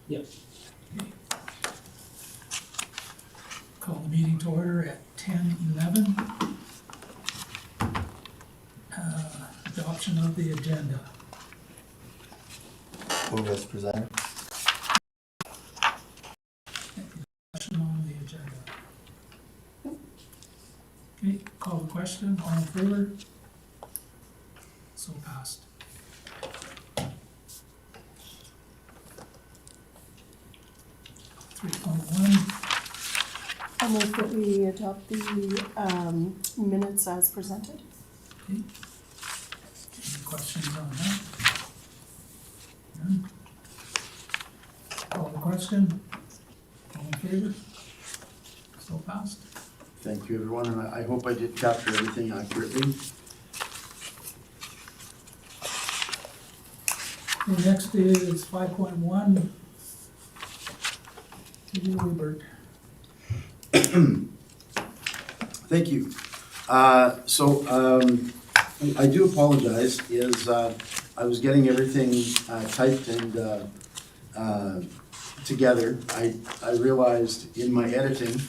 Yep. Call the meeting to order at 10:11. Adoption of the agenda. Move as presented. Discussion on the agenda. Okay, call the question, all in favor? So passed. Three point one, I move that we adopt the minutes as presented. okay. Any questions on that? None? Call the question, all in favor? So passed. Thank you, everyone, and I hope I did capture everything accurately. The next is 5.1. Hubert. Thank you. I do apologize, I was getting everything typed and together. I realized in my editing,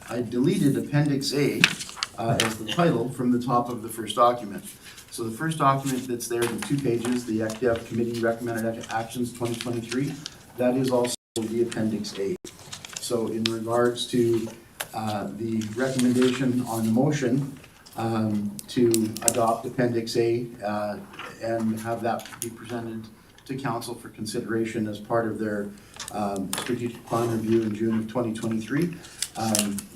I deleted Appendix A as the title from the top of the first document. So the first document that's there in 2 pages, the ECDEV Committee Recommended Actions 2023, that is also the Appendix A. So in regards to the recommendation on the motion to adopt Appendix A and have that be presented to Council for consideration as part of their strategic plan review in June of 2023.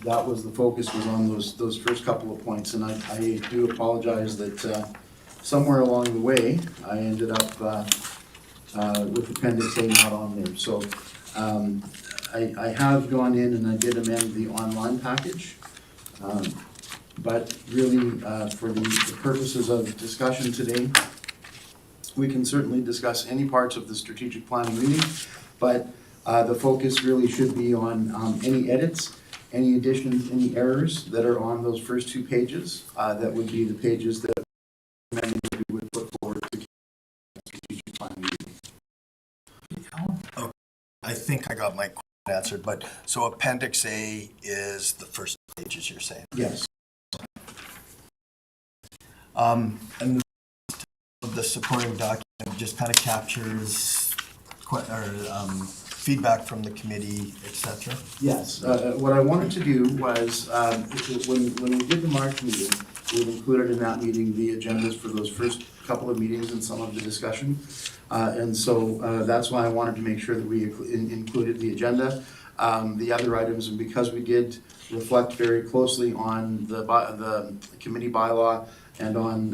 That was the focus, was on those first couple of points, and I do apologize that somewhere along the way I ended up with Appendix A not on there. So I have gone in and I did amend the online package, but really for the purposes of discussion today, we can certainly discuss any parts of the strategic planning meeting, but the focus really should be on any edits, any additions, any errors that are on those first 2 pages. That would be the pages that we would put forward to the strategic planning meeting. Alan? I think I got my question answered, but so Appendix A is the first pages you're saying? Yes. And the supporting document just kind of captures feedback from the committee, etc. Yes. What I wanted to do was, when we did the March meeting, we included in that meeting the agendas for those first couple of meetings and some of the discussion. And so that's why I wanted to make sure that we included the agenda, the other items, and because we did reflect very closely on the committee bylaw and on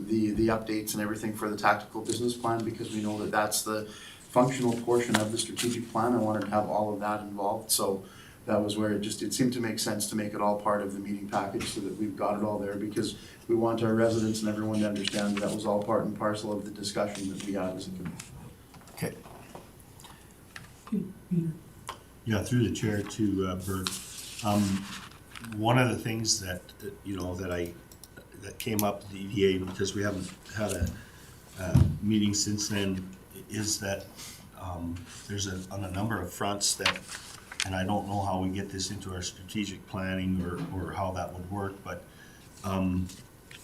the updates and everything for the tactical business plan, because we know that that's the functional portion of the strategic plan. I wanted to have all of that involved, so that was where it seemed to make sense to make it all part of the meeting package so that we've got it all there, because we want our residents and everyone to understand that was all part and parcel of the discussion that we had as a committee. Okay. Okay, Peter. Yeah, through the chair to Bert. One of the things that that came up at the EDA, because we haven't had a meeting since then, is that there's on a number of fronts that, and I don't know how we get this into our strategic planning or how that would work, but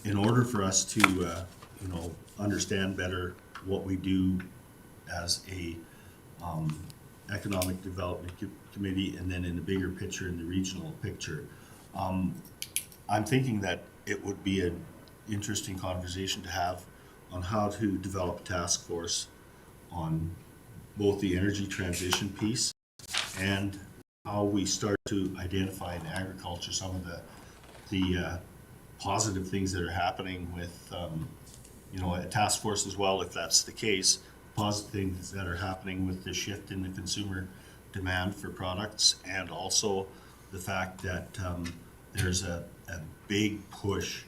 in order for us to understand better what we do as a economic development committee, and then in the bigger picture, in the regional picture, I'm thinking that it would be an interesting conversation to have on how to develop a task force on both the energy transition piece and how we start to identify in agriculture some of the positive things that are happening with a task force as well, if that's the case, positive things that are happening with the shift in the consumer demand for products, and also the fact that there's a big push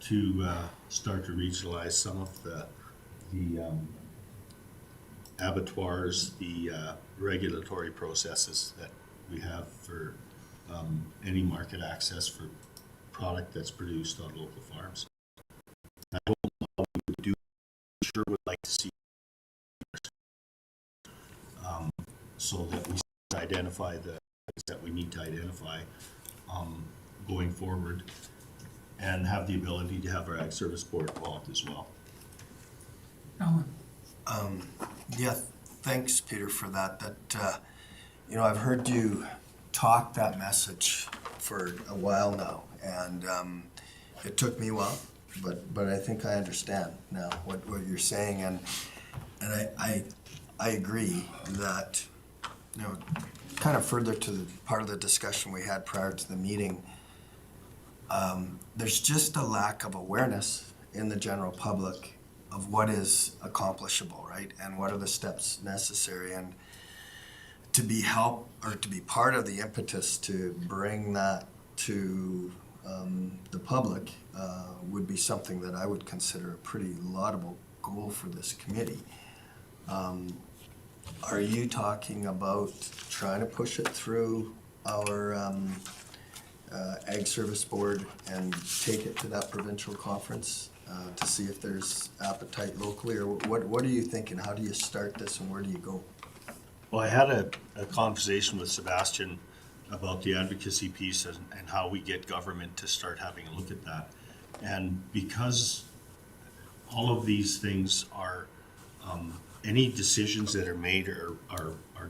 to start to regionalize some of the abattoirs, the regulatory processes that we have for any market access for product that's produced on local farms. I don't know how we would do. Sure would like to see so that we identify the things that we need to identify going forward, and have the ability to have our Ag Service Board involved as well. Alan? Yeah, thanks, Peter, for that. I've heard you talk that message for a while now, and it took me a while, but I think I understand now what you're saying, and I agree that, kind of further to the part of the discussion we had prior to the meeting, there's just a lack of awareness in the general public of what is accomplishable, right? And what are the steps necessary, and to be part of the impetus to bring that to the public would be something that I would consider a pretty laudable goal for this committee. Are you talking about trying to push it through our Ag Service Board and take it to that provincial conference to see if there's appetite locally, or what are you thinking? How do you start this, and where do you go? Well, I had a conversation with Sebastian about the advocacy piece and how we get government to start having a look at that. And because all of these things are, any decisions that are made are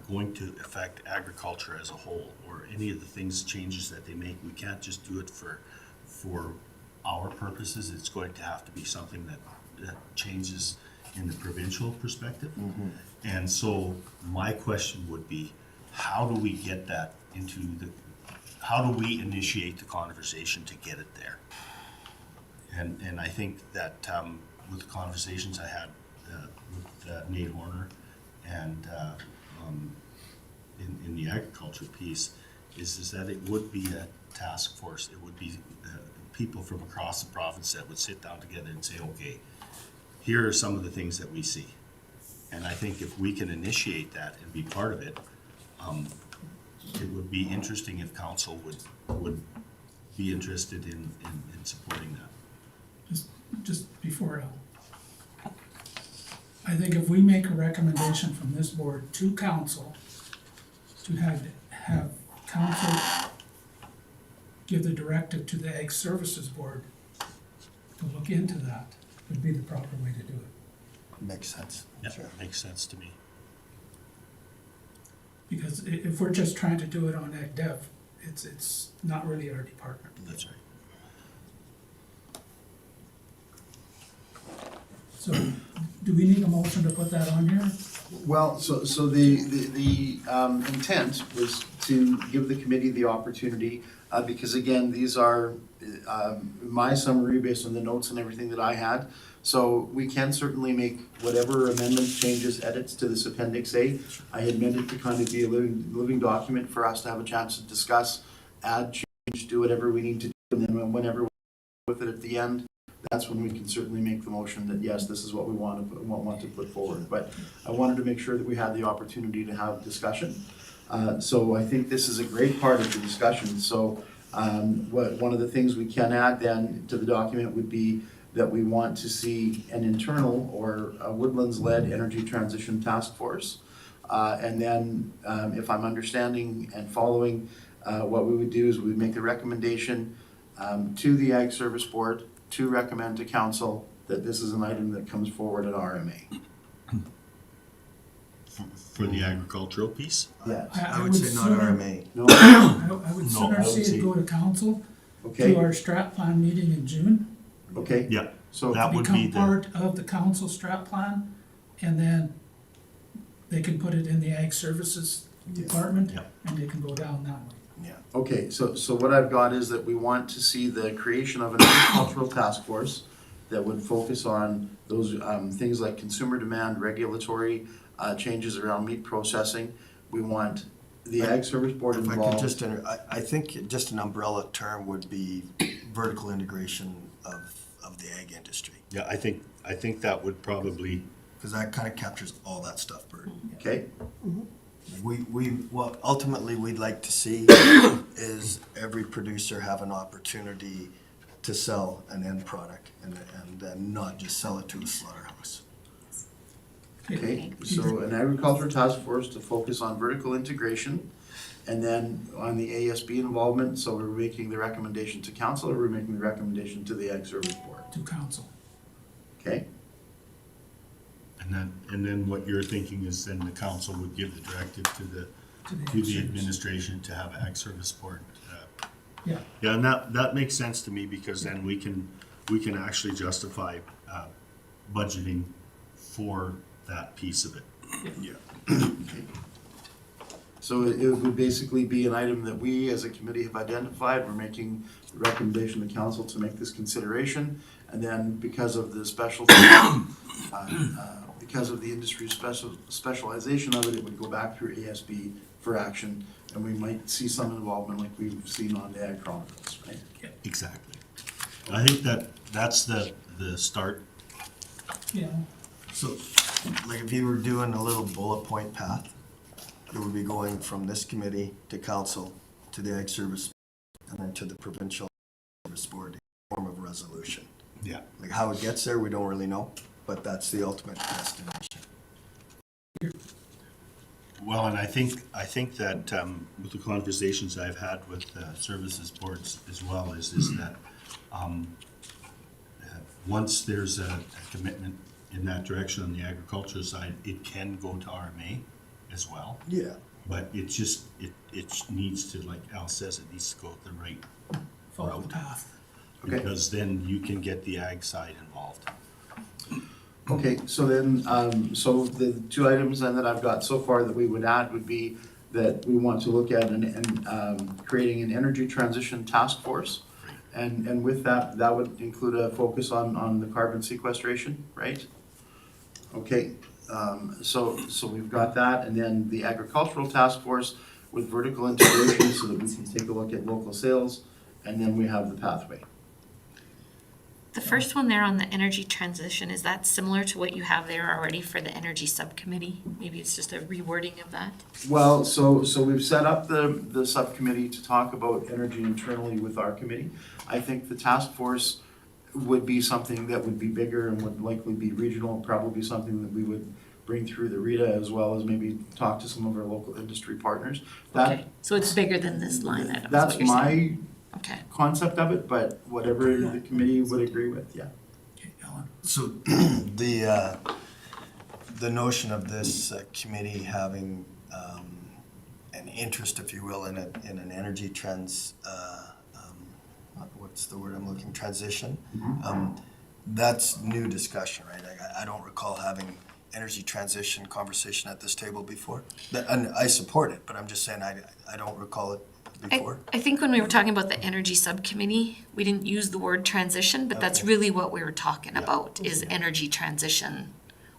going to affect agriculture as a whole, or any of the changes that they make, we can't just do it for our purposes. It's going to have to be something that changes in the provincial perspective. Mm-hmm. And so my question would be, how do we get that how do we initiate the conversation to get it there? And I think that with the conversations I had with Nate Horner and in the agriculture piece is that it would be a task force. It would be people from across the province that would sit down together and say, okay, here are some of the things that we see. And I think if we can initiate that and be part of it, it would be interesting if council would be interested in supporting that. Just before, I think if we make a recommendation from this board to council to have council give the directive to the Ag Services Board to look into that, would be the proper way to do it. Makes sense. Yeah, Sure. makes sense to me. Because if we're just trying to do it on Ag Dev, it's not really our department. That's right. So, do we need a motion to put that on here? Well, so the intent was to give the committee the opportunity, because again, these are my summary based on the notes and everything that I had. So we can certainly make whatever amendments, changes, edits to this Appendix A. I had meant it to kind of be a living document for us to have a chance to discuss, add, change, do whatever we need to do, and then whenever we're with it at the end, that's when we can certainly make the motion that yes, this is what we want to put forward. But I wanted to make sure that we had the opportunity to have discussion. So I think this is a great part of the discussion. So one of the things we can add then to the document would be that we want to see an internal or a Woodlands-led energy transition task force. And then if I'm understanding and following, what we would do is we would make a recommendation to the Ag Service Board to recommend to council that this is an item that comes forward at RMA. For the agricultural piece? Yes. I would say not sooner- RMA. No? I would No, sooner I would see say- it go to council, to Okay, our strat plan meeting in June, okay. Yeah, So, that would be become the, part of the council strat plan, and then they can put it in the Ag Services Department, Yeah. and they can go down that way. Yeah. okay, so what I've got is that we want to see the creation of an agricultural task force that would focus on those things like consumer demand, regulatory changes around meat processing. We want the Ag Service Board If I could involved. just, I think just an umbrella term would be vertical integration of the ag industry. yeah, I think that would probably, Because that kind of captures all that stuff, Bert. Okay, What ultimately we'd like to see is every producer have an opportunity to sell an end product and not just sell it to a slaughterhouse. Okay, so an agricultural task force to focus on vertical integration, and then on the ASB involvement, so we're making the recommendation to council, or we're making the recommendation to the Ag Service Board, To council. okay? And then what you're thinking is then the council would give the directive to the To the to the service. administration to have Ag Service Board. Yeah, Yeah, and that makes sense to me, because then we can actually justify budgeting for that piece of it. Yeah. So it would basically be an item that we, as a committee, have identified. We're making the recommendation to council to make this consideration. And then because of the special, because of the industry specialization of it, it would go back through ASB for action. And we might see some involvement like we've seen on the Ag Chronicles, right? Exactly. I think that's the start. yeah, So, like if you were doing a little bullet point path, it would be going from this committee to council, to the Ag Service, and then to the Provincial Service Board in the form of resolution. Yeah. Like how it gets there, we don't really know, but that's the ultimate destination. Well, and I think that with the conversations I've had with services boards as well is that once there's a commitment in that direction on the agriculture side, it can go to RMA as well. Yeah. But it just, it needs to, like Al says, it needs to go the right follow the route. path. Okay. Because then you can get the ag side involved. Okay, so then, so the two items then that I've got so far that we would add would be that we want to look at creating an energy transition task force. And with that, that would include a focus on the carbon sequestration, right? Okay, so we've got that, and then the agricultural task force with vertical integration so that we can take a look at local sales, and then we have the pathway. The first one there on the energy transition, is that similar to what you have there already for the energy subcommittee? Maybe it's just a rewording of that? Well, so we've set up the subcommittee to talk about energy internally with our committee. I think the task force would be something that would be bigger and would likely be regional, probably something that we would bring through the RITA, as well as maybe talk to some of our local industry partners. Okay, so it's bigger than this line item, is That's what you're saying? my Okay. concept of it, but whatever the committee would agree with, yeah. Okay, Ellen. So the notion of this committee having an interest, if you will, in an energy what's the word I'm looking, transition, that's new discussion, right? I don't recall having energy transition conversation at this table before. And I support it, but I'm just saying I don't recall it before. I think when we were talking about the energy subcommittee, we didn't use the word transition, but that's Okay. really what we were talking about, is energy transition.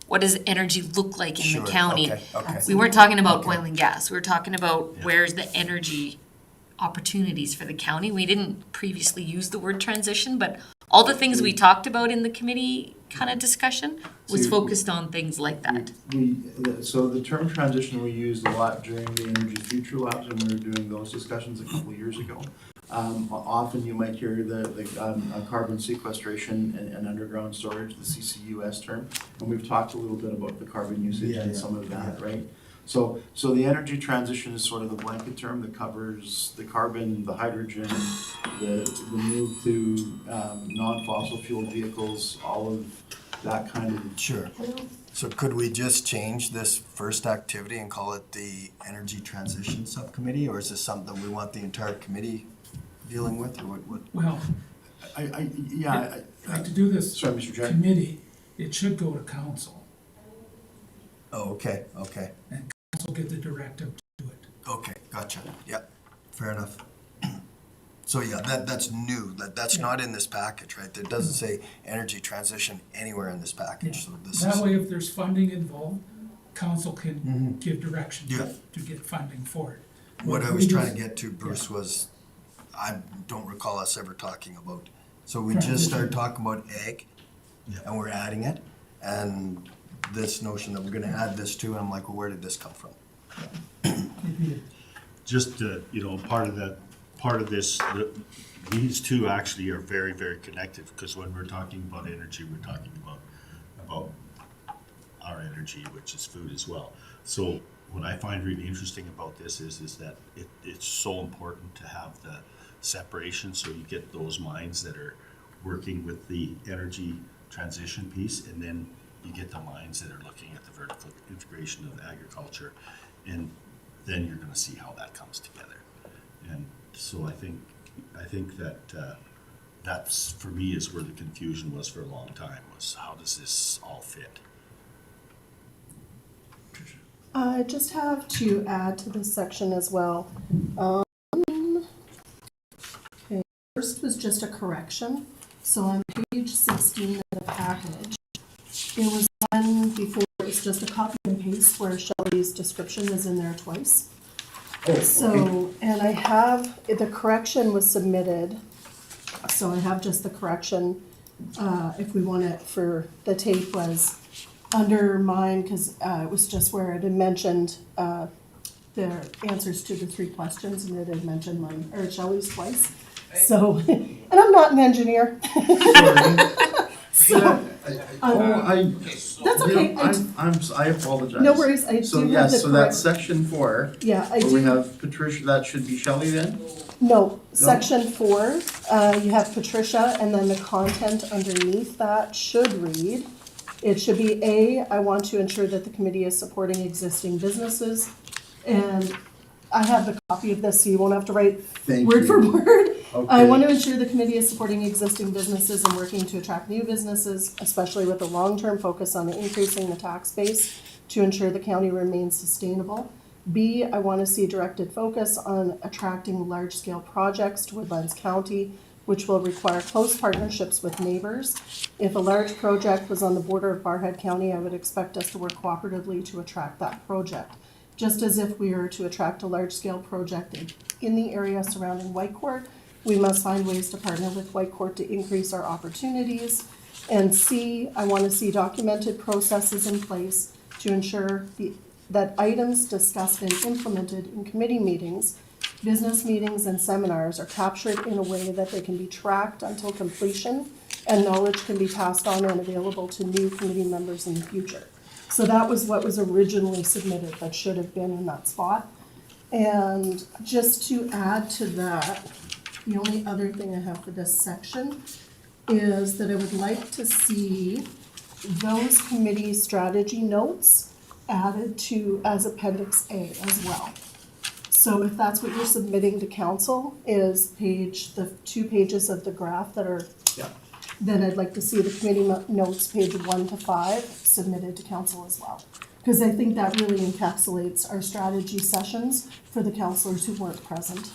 What does energy look like in Sure, the county? okay. We weren't talking about Okay. oil and gas, we were talking about Yeah. where's the energy opportunities for the county. We didn't previously use the word transition, but all the things we talked about in the committee kind of discussion was So- focused on things like that. So the term transition we used a lot during the Energy Future Labs when we were doing those discussions a couple of years ago. Often you might hear the carbon sequestration and underground storage, the CCUS term, and we've talked a little bit about the carbon usage and some of that, right? So the energy transition is sort of the blanket term that covers the carbon, the hydrogen, the move to non-fossil fuel vehicles, all of that kind of. Sure. So could we just change this first activity and call it the Energy Transition Subcommittee, or is this something we want the entire committee dealing with, or what? Well, Yeah, like to do this sorry, Mr. Chair. committee, it should go to council. Oh, okay, Council get the directive to do it. okay, gotcha, yep, fair enough. So yeah, that's new, that's not in this package, right? It doesn't say energy transition anywhere in this package, so this That is, way, if there's funding involved, council can give direction Yeah. to get funding for it. what I If was we trying to just- get to, Bruce, was, I don't recall us ever talking about, so we Transition. just started talking about ag, Yeah. and we're adding it, and this notion that we're gonna add this to, and I'm like, well, where did this come from? Maybe Just, part of this, these two actually are very, very connected, because when we're talking about energy, we're talking about our energy. energy, which is food as well. So what I find really interesting about this is that it's so important to have the separation, so you get those minds that are working with the energy transition piece, and then you get the minds that are looking at the vertical integration of agriculture, and then you're gonna see how that comes together. And so I think that that's, for me, is where the confusion was for a long time, was how does this all fit? I just have to add to this section as well. Okay, first was just a correction. So on page 16 of the package, it was one before, it was just a copy and paste where Shelley's description is in there twice. Oh, okay. So, and I have, the correction was submitted, so I have just the correction, if we want it for the tape, was under mine, because it was just where it had mentioned the answers to the 3 questions, and it had mentioned mine, or Shelley's twice. So, and I'm not an engineer. Sorry. That's okay. I apologize. No worries, I So do have yes, the so that's correct. section 4, Yeah, I where we do. have Patricia, that should be Shelley then? No, section 4, you have Patricia, and then the content underneath that should read, it should be A, I want to ensure that the committee is supporting existing businesses. And I have the copy of this, so you won't have to write Thank word you. for word. I Okay. want to ensure the committee is supporting existing businesses and working to attract new businesses, especially with a long-term focus on increasing the tax base to ensure the county remains sustainable. B, I want to see directed focus on attracting large-scale projects to Woodlands County, which will require close partnerships with neighbors. If a large project was on the border of Barhead County, I would expect us to work cooperatively to attract that project. Just as if we were to attract a large-scale project in the area surrounding Whitecourt, we must find ways to partner with Whitecourt to increase our opportunities. And C, I want to see documented processes in place to ensure that items discussed and implemented in committee meetings, business meetings, and seminars are captured in a way that they can be tracked until completion and knowledge can be passed on and available to new committee members in the future. So that was what was originally submitted that should have been in that spot. And just to add to that, the only other thing I have for this section is that I would like to see those committee strategy notes added to as Appendix A as well. So if that's what you're submitting to council, is the 2 pages of the graph that are, Yeah. then I'd like to see the committee notes, page 1 to 5, submitted to council as well. Because I think that really encapsulates our strategy sessions for the councilors who weren't present.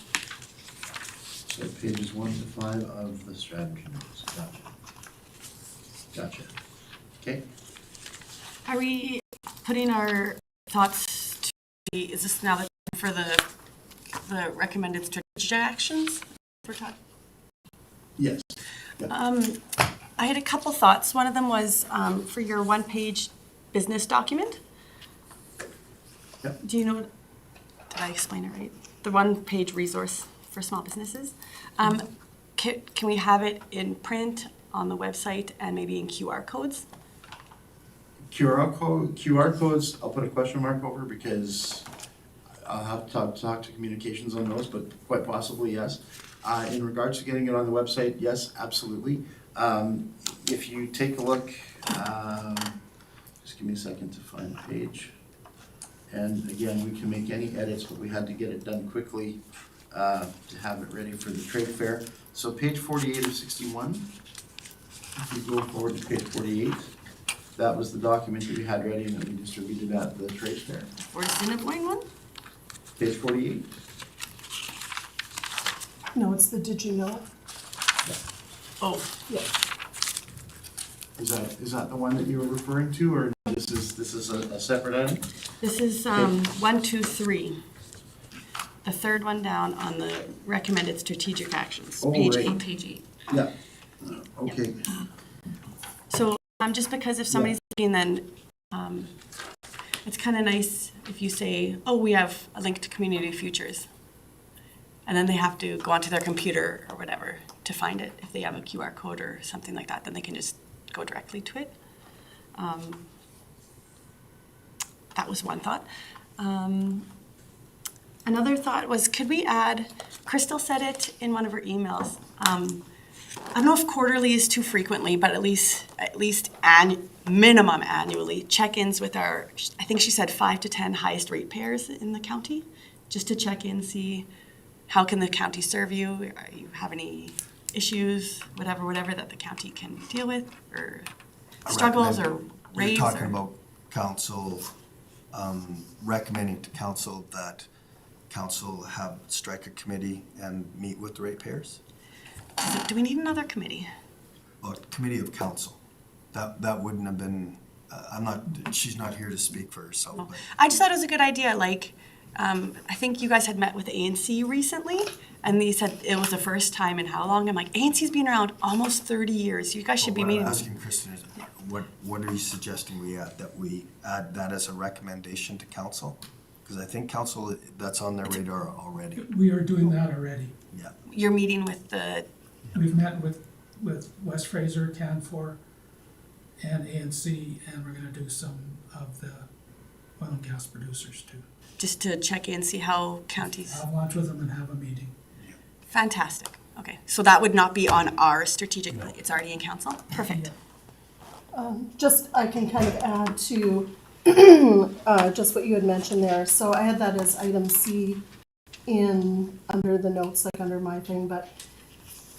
So pages 1 to 5 of the strategy notes. Gotcha. Okay. Are we putting our thoughts to, is this now the time for the recommended strategic actions? We're talking. Yes. I had a couple thoughts. One of them was for your one-page business document. Yep. Do you know, did I explain it right? The one-page resource for small businesses. Can we have it in print on the website and maybe in QR codes? QR codes, I'll put a question mark over because I'll have to talk to communications on those, but quite possibly, yes. In regards to getting it on the website, yes, absolutely. If you take a look, just give me a second to find the page. And again, we can make any edits, but we had to get it done quickly to have it ready for the trade fair. So page 48 of 61, if you go forward to page 48, that was the document that we had ready and that we distributed at the trade fair. Or Cinnabon one? Page 48? No, it's the did you know? Oh, Yeah. Is that the one that you were referring to, or this is a separate item? this is 1, 2, 3. The third one down on the recommended strategic actions, Oh, page right. 8. Page 8. Yeah. Okay. So just because if somebody's looking, then it's kind of nice if you say, oh, we have a link to Community Futures. And then they have to go onto their computer or whatever to find it. If they have a QR code or something like that, then they can just go directly to it. that was one thought. Another thought was, could we add, Crystal said it in one of her emails. I don't know if quarterly is too frequently, but at least minimum annually, check-ins with our, I think she said 5 to 10 highest ratepayers in the county, just to check in, see how can the county serve you? Are you have any issues, whatever that the county can deal with, or struggles or raise? You're talking or- about council, recommending to council that council have strike a committee and meet with the ratepayers? Do we need another committee? Well, committee of council. That wouldn't have been, she's not here to speak for herself, but I just thought it was a good idea, like, I think you guys had met with ANC recently, and they said it was the first time in how long? I'm like, ANC's been around almost 30 years, you guys should be what meeting. I'm asking Kristen is, what are you suggesting we add? That we add that as a recommendation to council? Because I think council, that's on their radar already. We are doing that already. Yeah. You're meeting with the, We've met with West Fraser, Canfor, and ANC, and we're gonna do some of the oil and gas producers too. just to check in, see how counties, Have lunch with them and have a meeting. fantastic. Okay, so that would not be on our strategic, it's already in council? Perfect. Just, I can kind of add to just what you had mentioned there. So I had that as item C under the notes, like under my thing, but,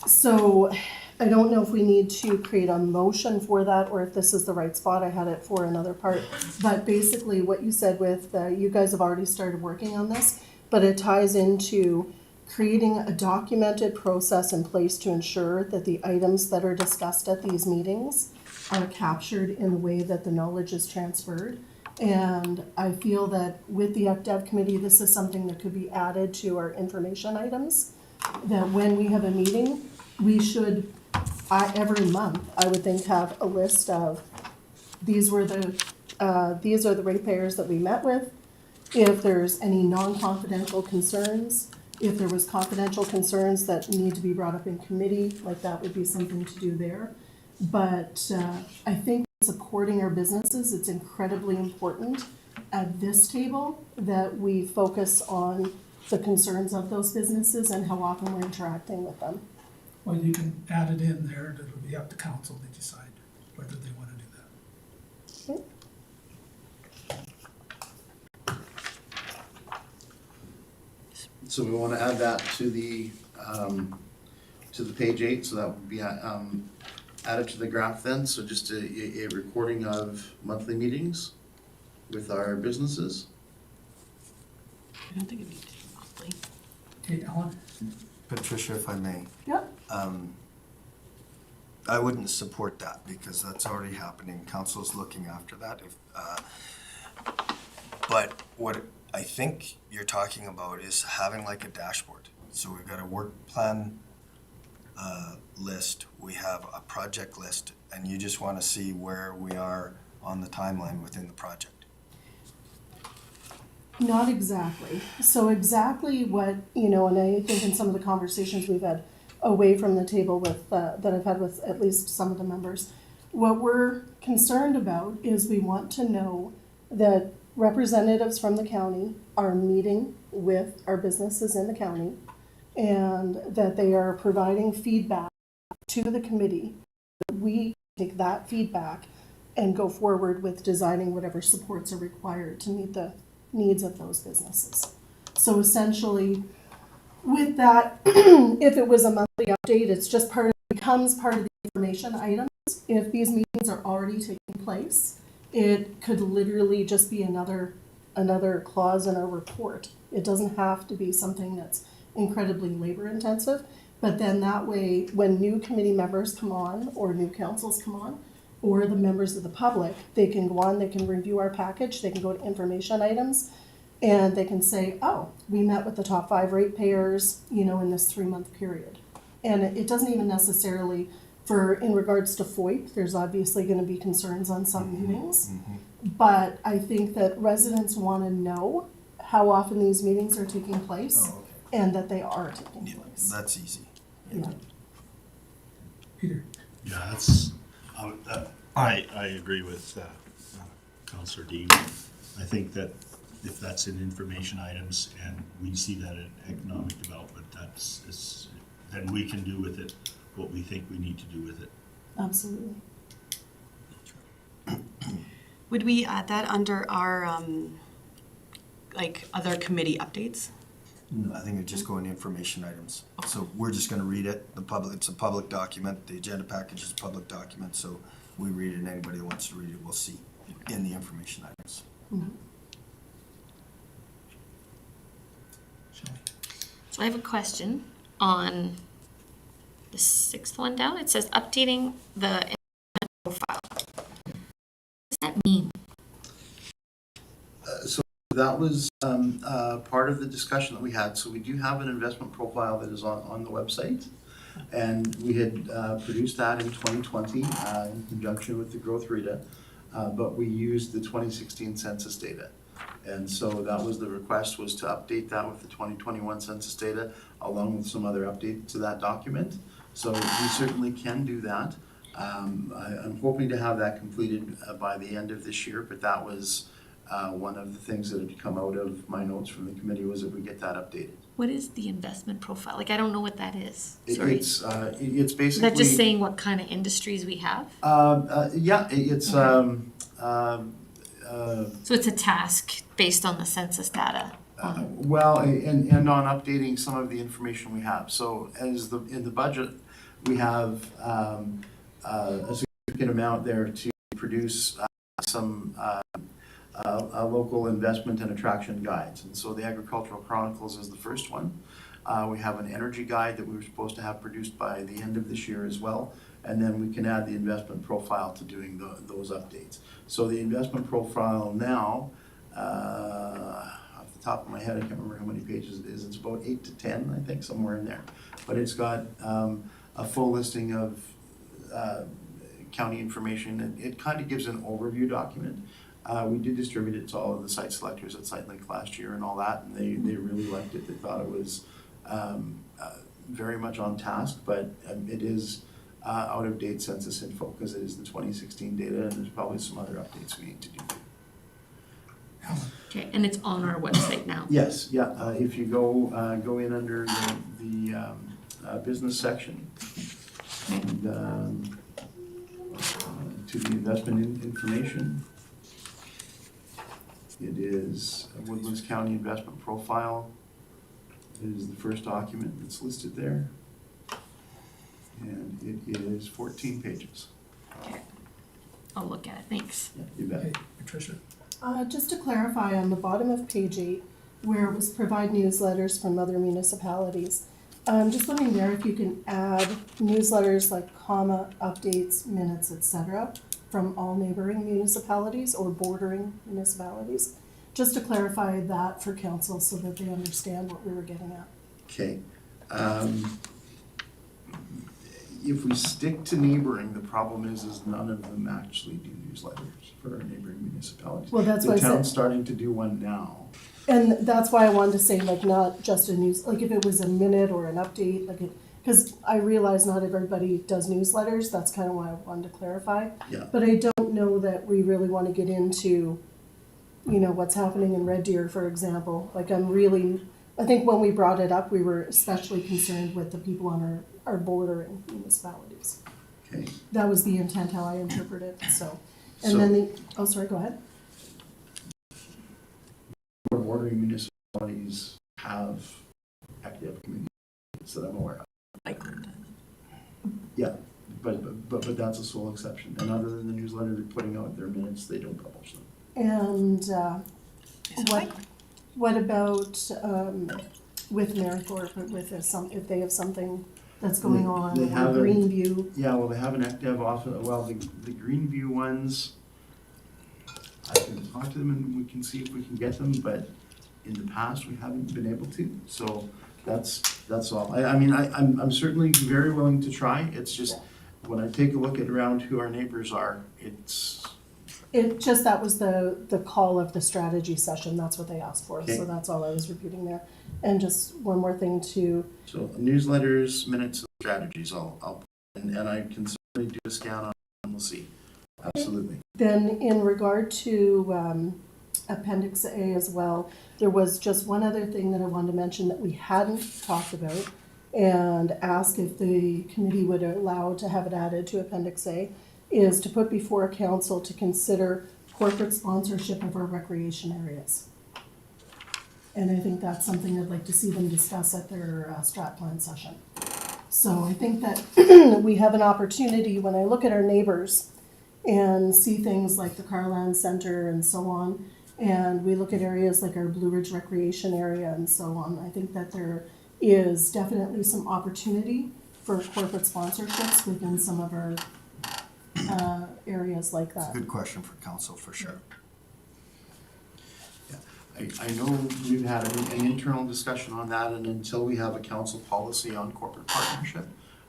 so I don't know if we need to create a motion for that or if this is the right spot. I had it for another part. But basically what you said with, you guys have already started working on this, but it ties into creating a documented process in place to ensure that the items that are discussed at these meetings are captured in the way that the knowledge is transferred. And I feel that with the UpDev committee, this is something that could be added to our information items. That when we have a meeting, we should, every month, I would think, have a list of, these are the ratepayers that we met with. If there's any non-confidential concerns, if there was confidential concerns that need to be brought up in committee, like that would be something to do there. But I think supporting our businesses, it's incredibly important at this table that we focus on the concerns of those businesses and how often we're interacting with them. Well, you can add it in there, and it'll be up to council to decide whether they wanna do that. Okay. So we want to add that to the page 8, so that would be added to the graph then, so just a recording of monthly meetings with our businesses. I don't think it needs to be monthly. Okay, Alan? Patricia, if I may, Yep. I wouldn't support that because that's already happening. Council's looking after that. But what I think you're talking about is having like a dashboard. So we've got a work plan list, we have a project list, and you just want to see where we are on the timeline within the project. Not exactly. So exactly what, and I think in some of the conversations we've had away from the table with, that I've had with at least some of the members, what we're concerned about is we want to know that representatives from the county are meeting with our businesses in the county and that they are providing feedback to the committee. We take that feedback and go forward with designing whatever supports are required to meet the needs of those businesses. So essentially, with that, if it was a monthly update, it's just becomes part of the information items. If these meetings are already taking place, it could literally just be another clause in our report. It doesn't have to be something that's incredibly labor intensive, but then that way, when new committee members come on, or new councils come on, or the members of the public, they can go on, they can review our package, they can go to information items, and they can say, oh, we met with the top 5 ratepayers, in this 3-month period. And it doesn't even necessarily, in regards to FOIP, there's obviously gonna be concerns on some meetings. But I think that residents wanna know how often these meetings are taking place Oh, okay. and that they are taking Yeah, place. that's easy. Yeah. Peter? Yeah, that's, I agree with Councillor Dean. I think that if that's in information items and we see that in economic development, then we can do with it what we think we need to do with it. Absolutely. Would we add that under our, like, other committee updates? No, I think it'd just go in information items. So we're just gonna read it, it's a public document, the agenda package is a public document, so we read it, and anybody who wants to read it will see in the information items. Shelley? So I have a question on the sixth one down. It says updating the investment profile. What does that mean? So that was part of the discussion that we had. So we do have an investment profile that is on the website. And we had produced that in 2020 in conjunction with the growth RETA, but we used the 2016 census data. And so that was the request, was to update that with the 2021 census data, along with some other updates to that document. So we certainly can do that. I'm hoping to have that completed by the end of this year, but that was one of the things that had come out of my notes from the committee, was that we get that updated. What is the investment profile? Like, I don't know what that is. Sorry. It's Is basically. that just saying what kind of industries we have? Yeah, it's, So it's a task based on the census data. well, and on updating some of the information we have. So in the budget, we have a significant amount there to produce some local investment and attraction guides. And so the Agricultural Chronicles is the first one. We have an energy guide that we were supposed to have produced by the end of this year as well. And then we can add the investment profile to doing those updates. So the investment profile now, off the top of my head, I can't remember how many pages it is. It's about 8 to 10, I think, somewhere in there. But it's got a full listing of county information. It kind of gives an overview document. We did distribute it to all of the site selectors at SiteLink last year and all that, and they really liked it. They thought it was very much on task, but it is out-of-date census info because it is the 2016 data, and there's probably some other updates we need to do. Okay, and it's on our website now. Yes, yeah. If you go in under the business section and to the investment information, it is Woodlands County Investment Profile. It is the first document that's listed there. And it is 14 pages. Okay. I'll look at it, thanks. Yeah, you bet. Hey, Patricia? Just to clarify, on the bottom of page 8, where it was provide newsletters from other municipalities, just wondering there if you can add newsletters like comma, updates, minutes, etc. from all neighboring municipalities or bordering municipalities, just to clarify that for council so that they understand what we were getting at. Okay. If we stick to neighboring, the problem is none of them actually do newsletters for our neighboring municipalities. Well, that's what I The said. town's starting to do one now. And that's why I wanted to say, like, not just a news, like if it was a minute or an update, like it, because I realize not everybody does newsletters, that's kind of why I wanted to clarify. Yeah. But I don't know that we really want to get into, you know, what's happening in Red Deer, for example. Like, I think when we brought it up, we were especially concerned with the people on our bordering municipalities. Okay. That was the intent, how I interpret it, so. And So- then oh, sorry, go ahead. Bordering municipalities have active communities that I'm aware of. Like, Yeah, but that's a sole exception. And other than the newsletter they're putting out their minutes, they don't publish them. And what? what about with Merithorpe, if they have something that's going on, They or have a- Greenview? Yeah, well, they have an active office, well, the Greenview ones, I can talk to them and we can see if we can get them, but in the past, we haven't been able to, so that's all. I mean, I'm certainly very willing to try, it's just, when I take a look at around who our neighbors are, it's, It just, that was the call of the strategy session, that's what they asked for, Okay. so that's all I was repeating there. And just one more thing too, so newsletters, minutes, and strategies, and I can certainly do a scan on, and we'll see, absolutely. then in regard to Appendix A as well. There was just one other thing that I wanted to mention that we hadn't talked about and ask if the committee would allow to have it added to Appendix A, is to put before council to consider corporate sponsorship of our recreation areas. And I think that's something I'd like to see them discuss at their strat plan session. So I think that we have an opportunity, when I look at our neighbors and see things like the Carland Center and so on, and we look at areas like our Blue Ridge Recreation area and so on, I think that there is definitely some opportunity for corporate sponsorships within some of our areas like that. Good question for council, for sure. I know we've had an internal discussion on that, and until we have a council policy on corporate partnership,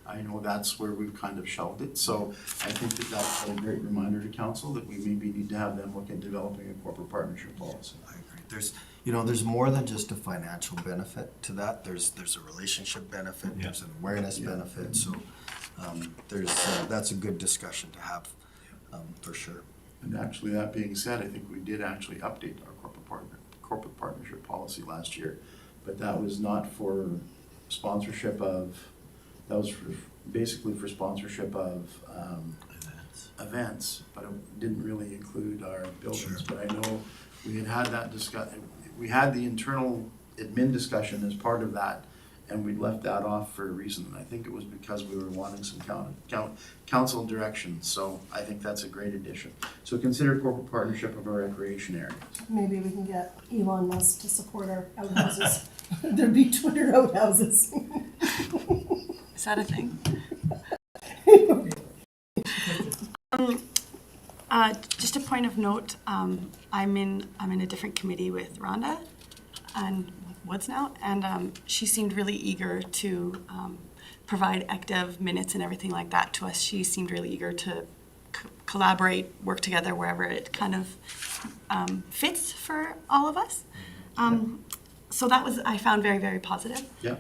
I know that's where we've kind of shelved it. So I think that that's a great reminder to council that we maybe need to have them look at developing a corporate partnership policy. I agree. There's more than just a financial benefit to that. There's a relationship benefit, Yeah. there's an awareness benefit, so, that's a good discussion to have, for sure. And actually, that being said, I think we did actually update our corporate partnership policy last year, but that was not for sponsorship of, that was basically for sponsorship of events, but it didn't really include our buildings. Sure. But I know we had that we had the internal admin discussion as part of that, and we left that off for a reason. And I think it was because we were wanting some council direction, so I think that's a great addition. So consider corporate partnership of our recreation areas. Maybe we can get Elon Musk to support our outhouses. There'd be Twitter outhouses. Is that a thing? Just a point of note, I'm in a different committee with Rhonda and Woods now, and she seemed really eager to provide ECDEV minutes and everything like that to us. She seemed really eager to collaborate, work together wherever it kind of fits for all of us. So that was, I found very, very positive. Yeah.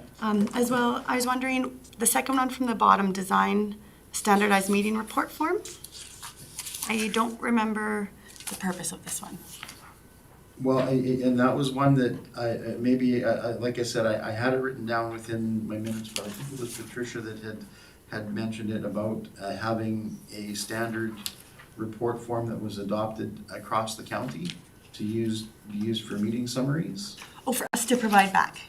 As well, I was wondering, the second one from the bottom, design standardized meeting report form. I don't remember the purpose of this one. Well, and that was one that like I said, I had it written down within my minutes, but I think it was Patricia that had mentioned it about having a standard report form that was adopted across the county to use for meeting summaries. Oh, for us to provide back.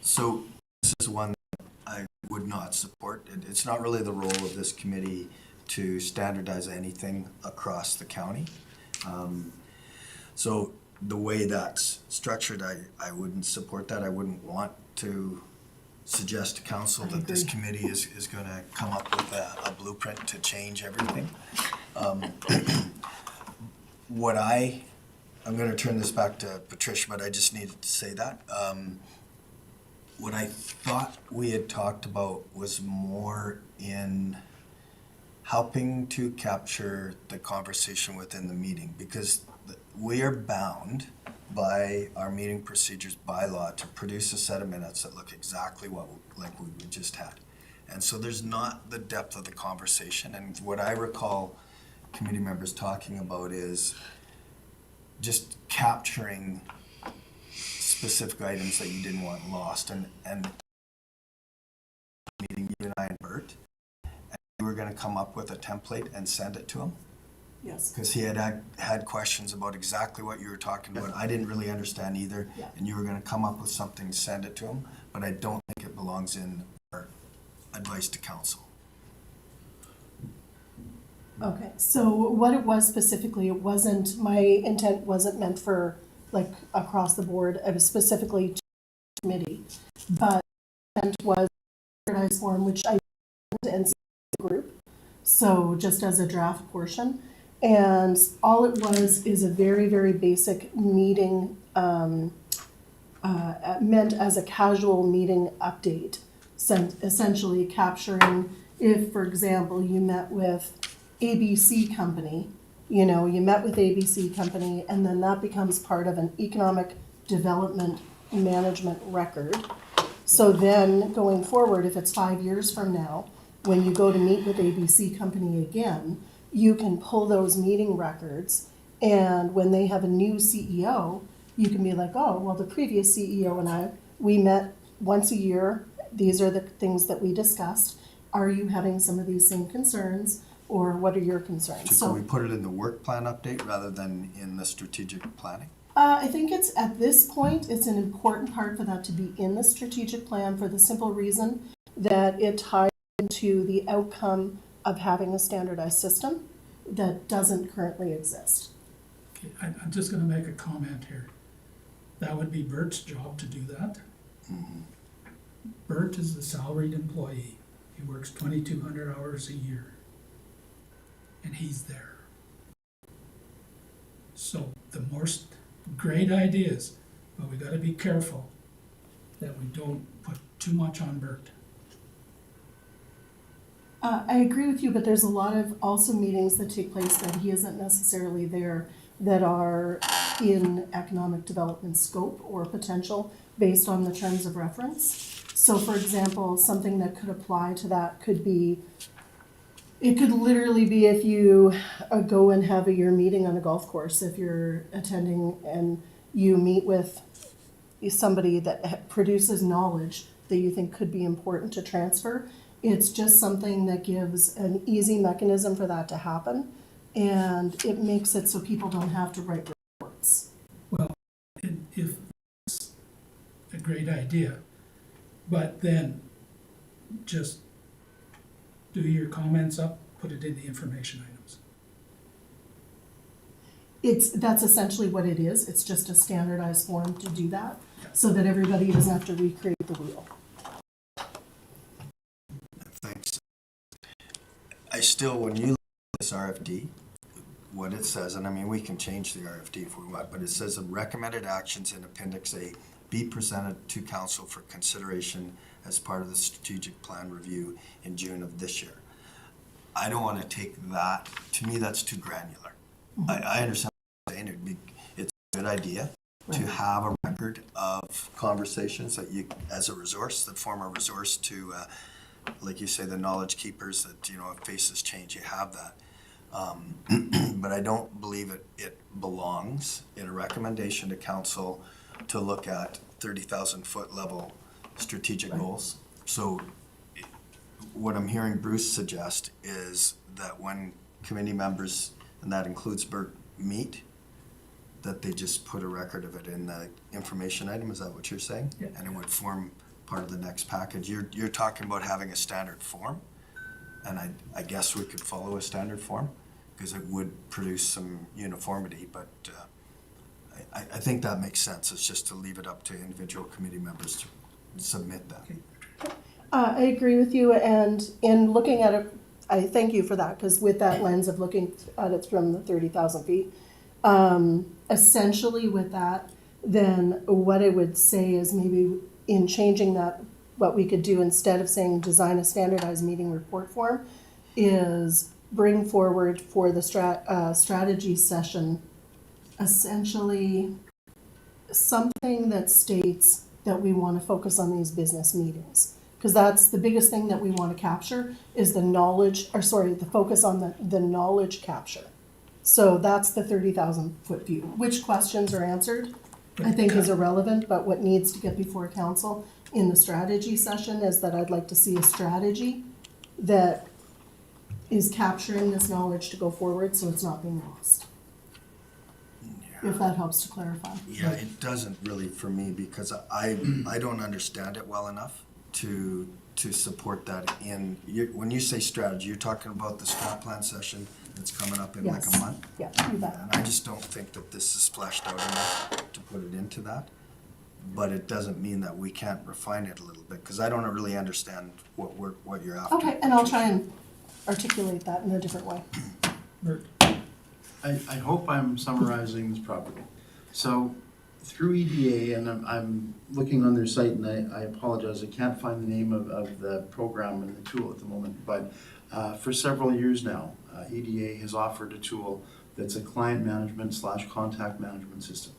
So this is one that I would not support. It's not really the role of this committee to standardize anything across the county. So the way that's structured, I wouldn't support that. I wouldn't want to suggest to council that this committee is gonna come up with a blueprint to change everything. I'm gonna turn this back to Patricia, but I just needed to say that. What I thought we had talked about was more in helping to capture the conversation within the meeting, because we are bound by our meeting procedures bylaw to produce a set of minutes that look exactly like we just had. And so there's not the depth of the conversation. And what I recall committee members talking about is just capturing specific items that you didn't want lost. And meeting you and I and Bert, and we were going to come up with a template and send it to him. Yes. Because he had questions about exactly what you were talking about. I didn't really understand either. Yeah. And you were going to come up with something, send it to him. But I don't think it belongs in our advice to council. Okay, so what it was specifically, it wasn't, my intent wasn't meant for like across the board, it was specifically to the committee. But intent was standardized form, which I did and group, so just as a draft portion. And all it was is a very, very basic meeting, meant as a casual meeting update, essentially capturing if, for example, you met with ABC company, you met with ABC company, and then that becomes part of an economic development management record. So then going forward, if it's 5 years from now, when you go to meet with ABC Company again, you can pull those meeting records, and when they have a new CEO, you can be like, oh, well, the previous CEO and I, we met once a year. These are the things that we discussed. Are you having some of these same concerns, or what are your concerns? So can we put it in the work plan update rather than in the strategic planning? I think it's, at this point, it's an important part for that to be in the strategic plan for the simple reason that it ties into the outcome of having a standardized system that doesn't currently exist. Okay, I'm just gonna make a comment here. That would be Bert's job to do that. Bert is the salaried employee. He works 2,200 hours a year. And he's there. So the most great ideas, but we gotta be careful that we don't put too much on Bert. I agree with you, but there's a lot of also meetings that take place that he isn't necessarily there that are in economic development scope or potential based on the terms of reference. So for example, something that could apply to that could be, it could literally be if you go and have your meeting on a golf course, if you're attending and you meet with somebody that produces knowledge that you think could be important to transfer. It's just something that gives an easy mechanism for that to happen, and it makes it so people don't have to write reports. Well, if it's a great idea, but then just do your comments up, put it in the information items. That's essentially what it is. It's just a standardized form to do that, so that everybody doesn't have to recreate the wheel. Thanks. I still, when you look at this RFD, what it says, and I mean, we can change the RFD if we want, but it says the recommended actions in Appendix A be presented to council for consideration as part of the strategic plan review in June of this year. I don't want to take that, to me, that's too granular. I understand what you're saying, it's a good idea to have a record of conversations that you, as a resource, that form a resource to, like you say, the knowledge keepers that, you know, if faces change, you have that. But I don't believe it belongs in a recommendation to council to look at 30,000-foot level strategic goals. So what I'm hearing Bruce suggest is that when committee members, and that includes Bert, meet, that they just put a record of it in the information item. Is that what you're saying? Yeah. And it would form part of the next package. You're talking about having a standard form, and I guess we could follow a standard form because it would produce some uniformity, but I think that makes sense. It's just to leave it up to individual committee members to submit that. I agree with you, and in looking at it, I thank you for that, because with that lens of looking at it from the 30,000 feet, essentially with that, then what I would say is maybe in changing that, what we could do instead of saying design a standardized meeting report form is bring forward for the strategy session essentially something that states that we want to focus on these business meetings. Because that's the biggest thing that we want to capture is the knowledge, or sorry, the focus on the knowledge capture. So that's the 30,000-foot view. Which questions are answered, I think is irrelevant, but what needs to get before council in the strategy session is that I'd like to see a strategy that is capturing this knowledge to go forward so it's not being lost. If that helps to clarify. Yeah, it doesn't really for me because I don't understand it well enough to support that in, when you say strategy, you're talking about the strat plan session that's coming up in like a Yes. month? Yeah, you bet. And I just don't think that this is splashed out enough to put it into that. But it doesn't mean that we can't refine it a little bit, because I don't really understand what you're after. Okay, and I'll try and articulate that in a different way. Bert, I hope I'm summarizing this properly. So through EDA, and I'm looking on their site, and I apologize, I can't find the name of the program and the tool at the moment, but for several years now, EDA has offered a tool that's a client management / contact management system.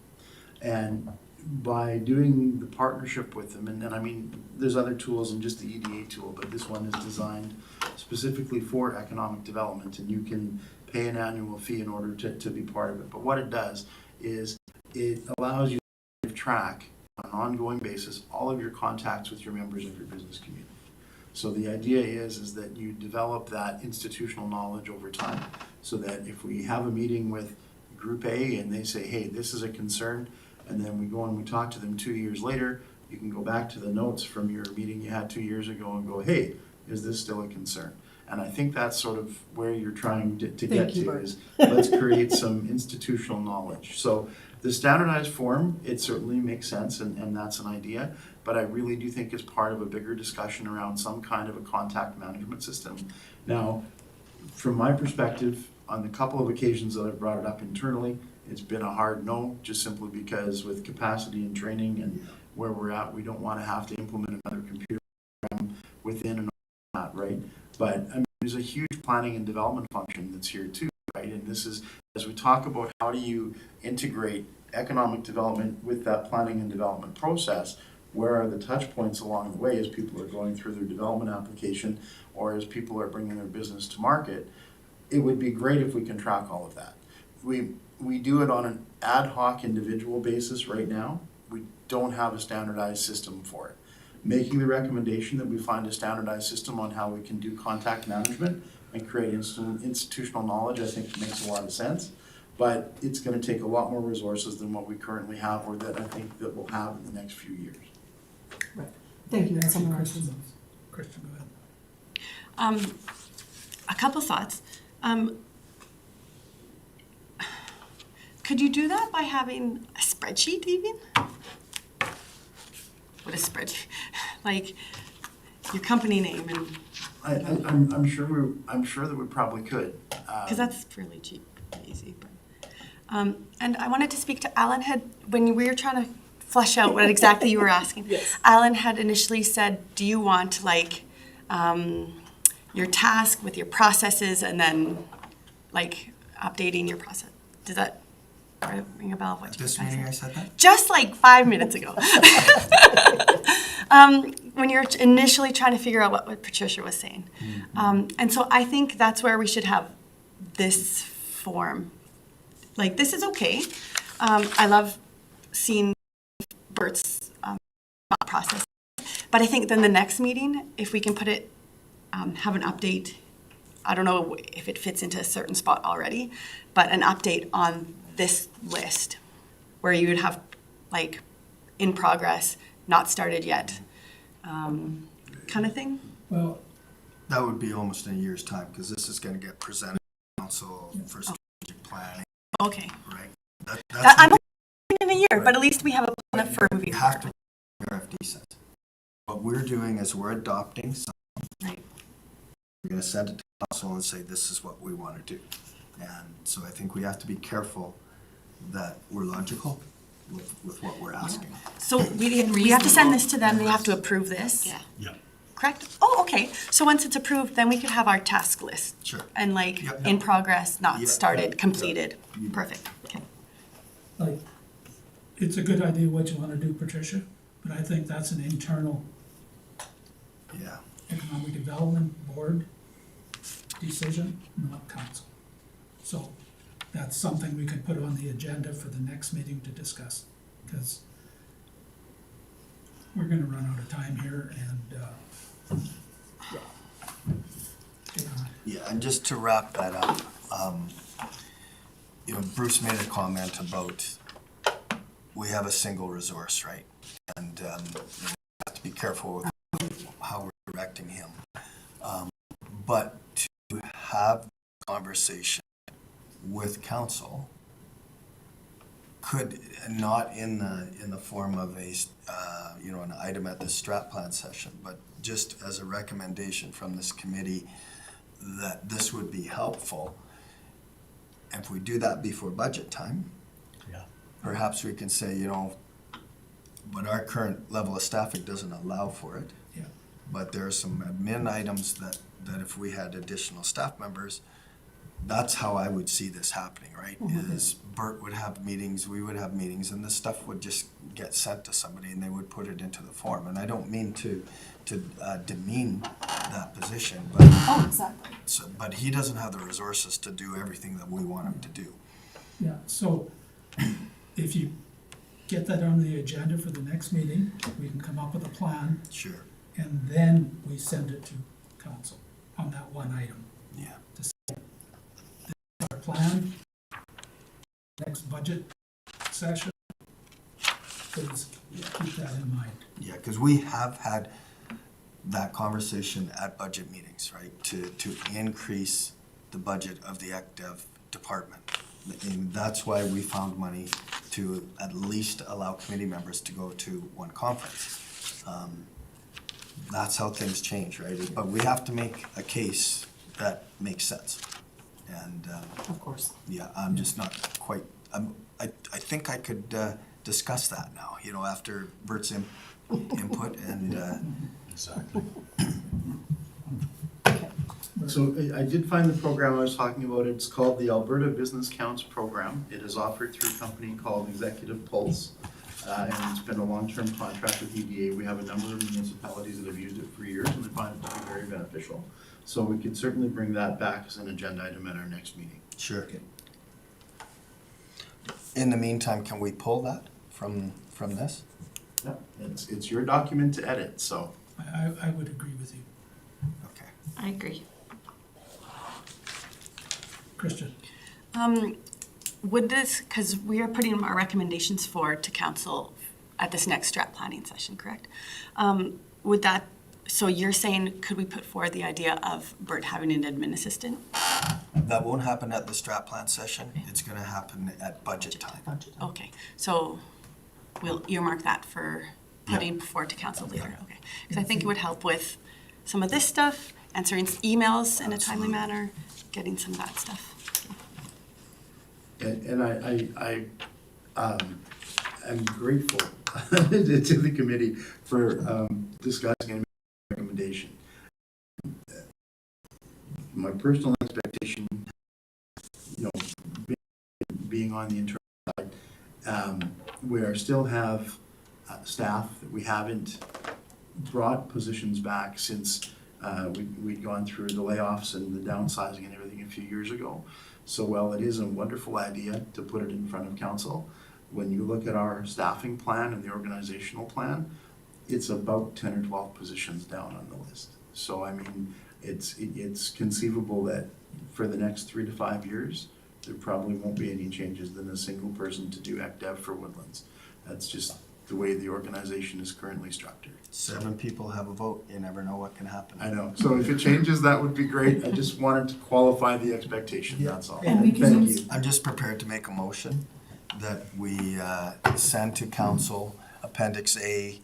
And by doing the partnership with them, and I mean, there's other tools than just the EDA tool, but this one is designed specifically for economic development, and you can pay an annual fee in order to be part of it. But what it does is it allows you to track on an ongoing basis all of your contacts with your members of your business community. So the idea is that you develop that institutional knowledge over time, so that if we have a meeting with Group A and they say, hey, this is a concern, and then we go and we talk to them 2 years later, you can go back to the notes from your meeting you had 2 years ago and go, hey, is this still a concern? And I think that's sort of where you're trying to get Thank you, to, Bart. is let's create some institutional knowledge. So the standardized form, it certainly makes sense, and that's an idea, but I really do think it's part of a bigger discussion around some kind of a contact management system. Now, from my perspective, on the couple of occasions that I've brought it up internally, it's been a hard no, just simply because with capacity and training and where we're at, we don't want to have to implement another computer program within and all that, right? But I mean, there's a huge planning and development function that's here too, right? And this is, as we talk about how do you integrate economic development with that planning and development process, where are the touch points along the way as people are going through their development application or as people are bringing their business to market? It would be great if we can track all of that. We do it on an ad hoc individual basis right now. We don't have a standardized system for it. Making the recommendation that we find a standardized system on how we can do contact management and create institutional knowledge, I think makes a lot of sense. But it's going to take a lot more resources than what we currently have, or that I think that we'll have in the next few years. Right. Thank you. That's Actually, summarizes. Christian, go ahead. A couple thoughts. Could you do that by having a spreadsheet even? What a spreadsheet, like your company name, and I'm sure that we probably could. because that's fairly cheap, easy. But, and I wanted to speak to Alan. When we were trying to flesh out what exactly you were asking, Yes. Alan had initially said, "Do you want like your task with your processes, and then like updating your process?" Does that ring a bell? Of what At you this guys meeting, said? I said that? Just like 5 minutes ago. When you're initially trying to figure out what Patricia was saying. And so I think that's where we should have this form. Like, this is okay. I love seeing Bert's thought process. But I think then the next meeting, if we can put it, have an update, I don't know if it fits into a certain spot already, but an update on this list where you would have like in progress, not started yet, kind of thing. Well, That would be almost in a year's time, because this is gonna get presented to council for strategic planning, Okay. right? I'm hoping in a year, but at least we have a plan for moving You have to, forward. RFD says. What we're doing is we're adopting some, Right. we're gonna send it to council and say, this is what we wanna do. And so I think we have to be careful that we're logical with what we're asking. So we have to send this to them, they have to approve this? Yeah. Yeah. Correct? Oh, okay. So once it's approved, then we could have our task list. Sure. And like, Yep. in progress, not Yeah. started, completed. You bet. Perfect, okay. like, it's a good idea what you wanna do, Patricia, but I think that's an internal Yeah. economic development board decision, not council. So that's something we can put on the agenda for the next meeting to discuss, because we're gonna run out of time here and, get on. Yeah, and just to wrap that up, you know, Bruce made a comment about we have a single resource, right? And you know, we have to be careful with how we're directing him. But to have conversation with council could, not in the form of a, you know, an item at the strat plan session, but just as a recommendation from this committee that this would be helpful. If we do that before budget time, Yeah. perhaps we can say, you know, but our current level of staffing doesn't allow for it. Yeah. But there are some admin items that if we had additional staff members, that's how I would see this happening, right? Is Bert would have meetings, we would have meetings, and this stuff would just get sent to somebody and they would put it into the form. And I don't mean to demean that position, but, Oh, exactly. but he doesn't have the resources to do everything that we want him to do. Yeah, so if you get that on the agenda for the next meeting, we can come up with a plan, Sure. and then we send it to council on that one item. Yeah. Our plan, next budget session, please keep that in mind. Yeah, because we have had that conversation at budget meetings, right? To increase the budget of the ECDev department. And that's why we found money to at least allow committee members to go to one conference. That's how things change, right? But we have to make a case that makes sense. And, Of course. yeah, I'm just not quite, I think I could discuss that now, you know, after Bert's input and, Exactly. Okay. So I did find the program I was talking about. It's called the Alberta Business Counts Program. It is offered through a company called Executive Pulse. And it's been a long-term contract with EDA. We have a number of municipalities that have used it for years and they find it to be very beneficial. So we could certainly bring that back as an agenda item at our next meeting. sure. In the meantime, can we pull that from this? Yeah, it's your document to edit, so. I would agree with you. Okay. I agree. Christian? Would this, because we are putting our recommendations forward to council at this next strat planning session, correct? Would that, so you're saying, could we put forward the idea of Bert having an admin assistant? That won't happen at the strat plan session. It's gonna happen at budget time. Okay, so we'll earmark that for putting forward to council later, okay? Because I think it would help with some of this stuff, answering emails in a timely Absolutely. manner, getting some of that stuff. And I am grateful to the committee for discussing and making a recommendation. My personal expectation, you know, being on the internal side, we still have staff that we haven't brought positions back since we'd gone through the layoffs and the downsizing and everything a few years ago. So while it is a wonderful idea to put it in front of council, when you look at our staffing plan and the organizational plan, it's about 10 or 12 positions down on the list. So I mean, it's conceivable that for the next 3 to 5 years, there probably won't be any changes than a single person to do ECDev for Woodlands. That's just the way the organization is currently structured. 7 people have a vote. You never know what can happen. I know, so if it changes, that would be great. I just wanted to qualify the expectation, that's all. And we can Thank use- you. I'm just prepared to make a motion that we send to council Appendix A,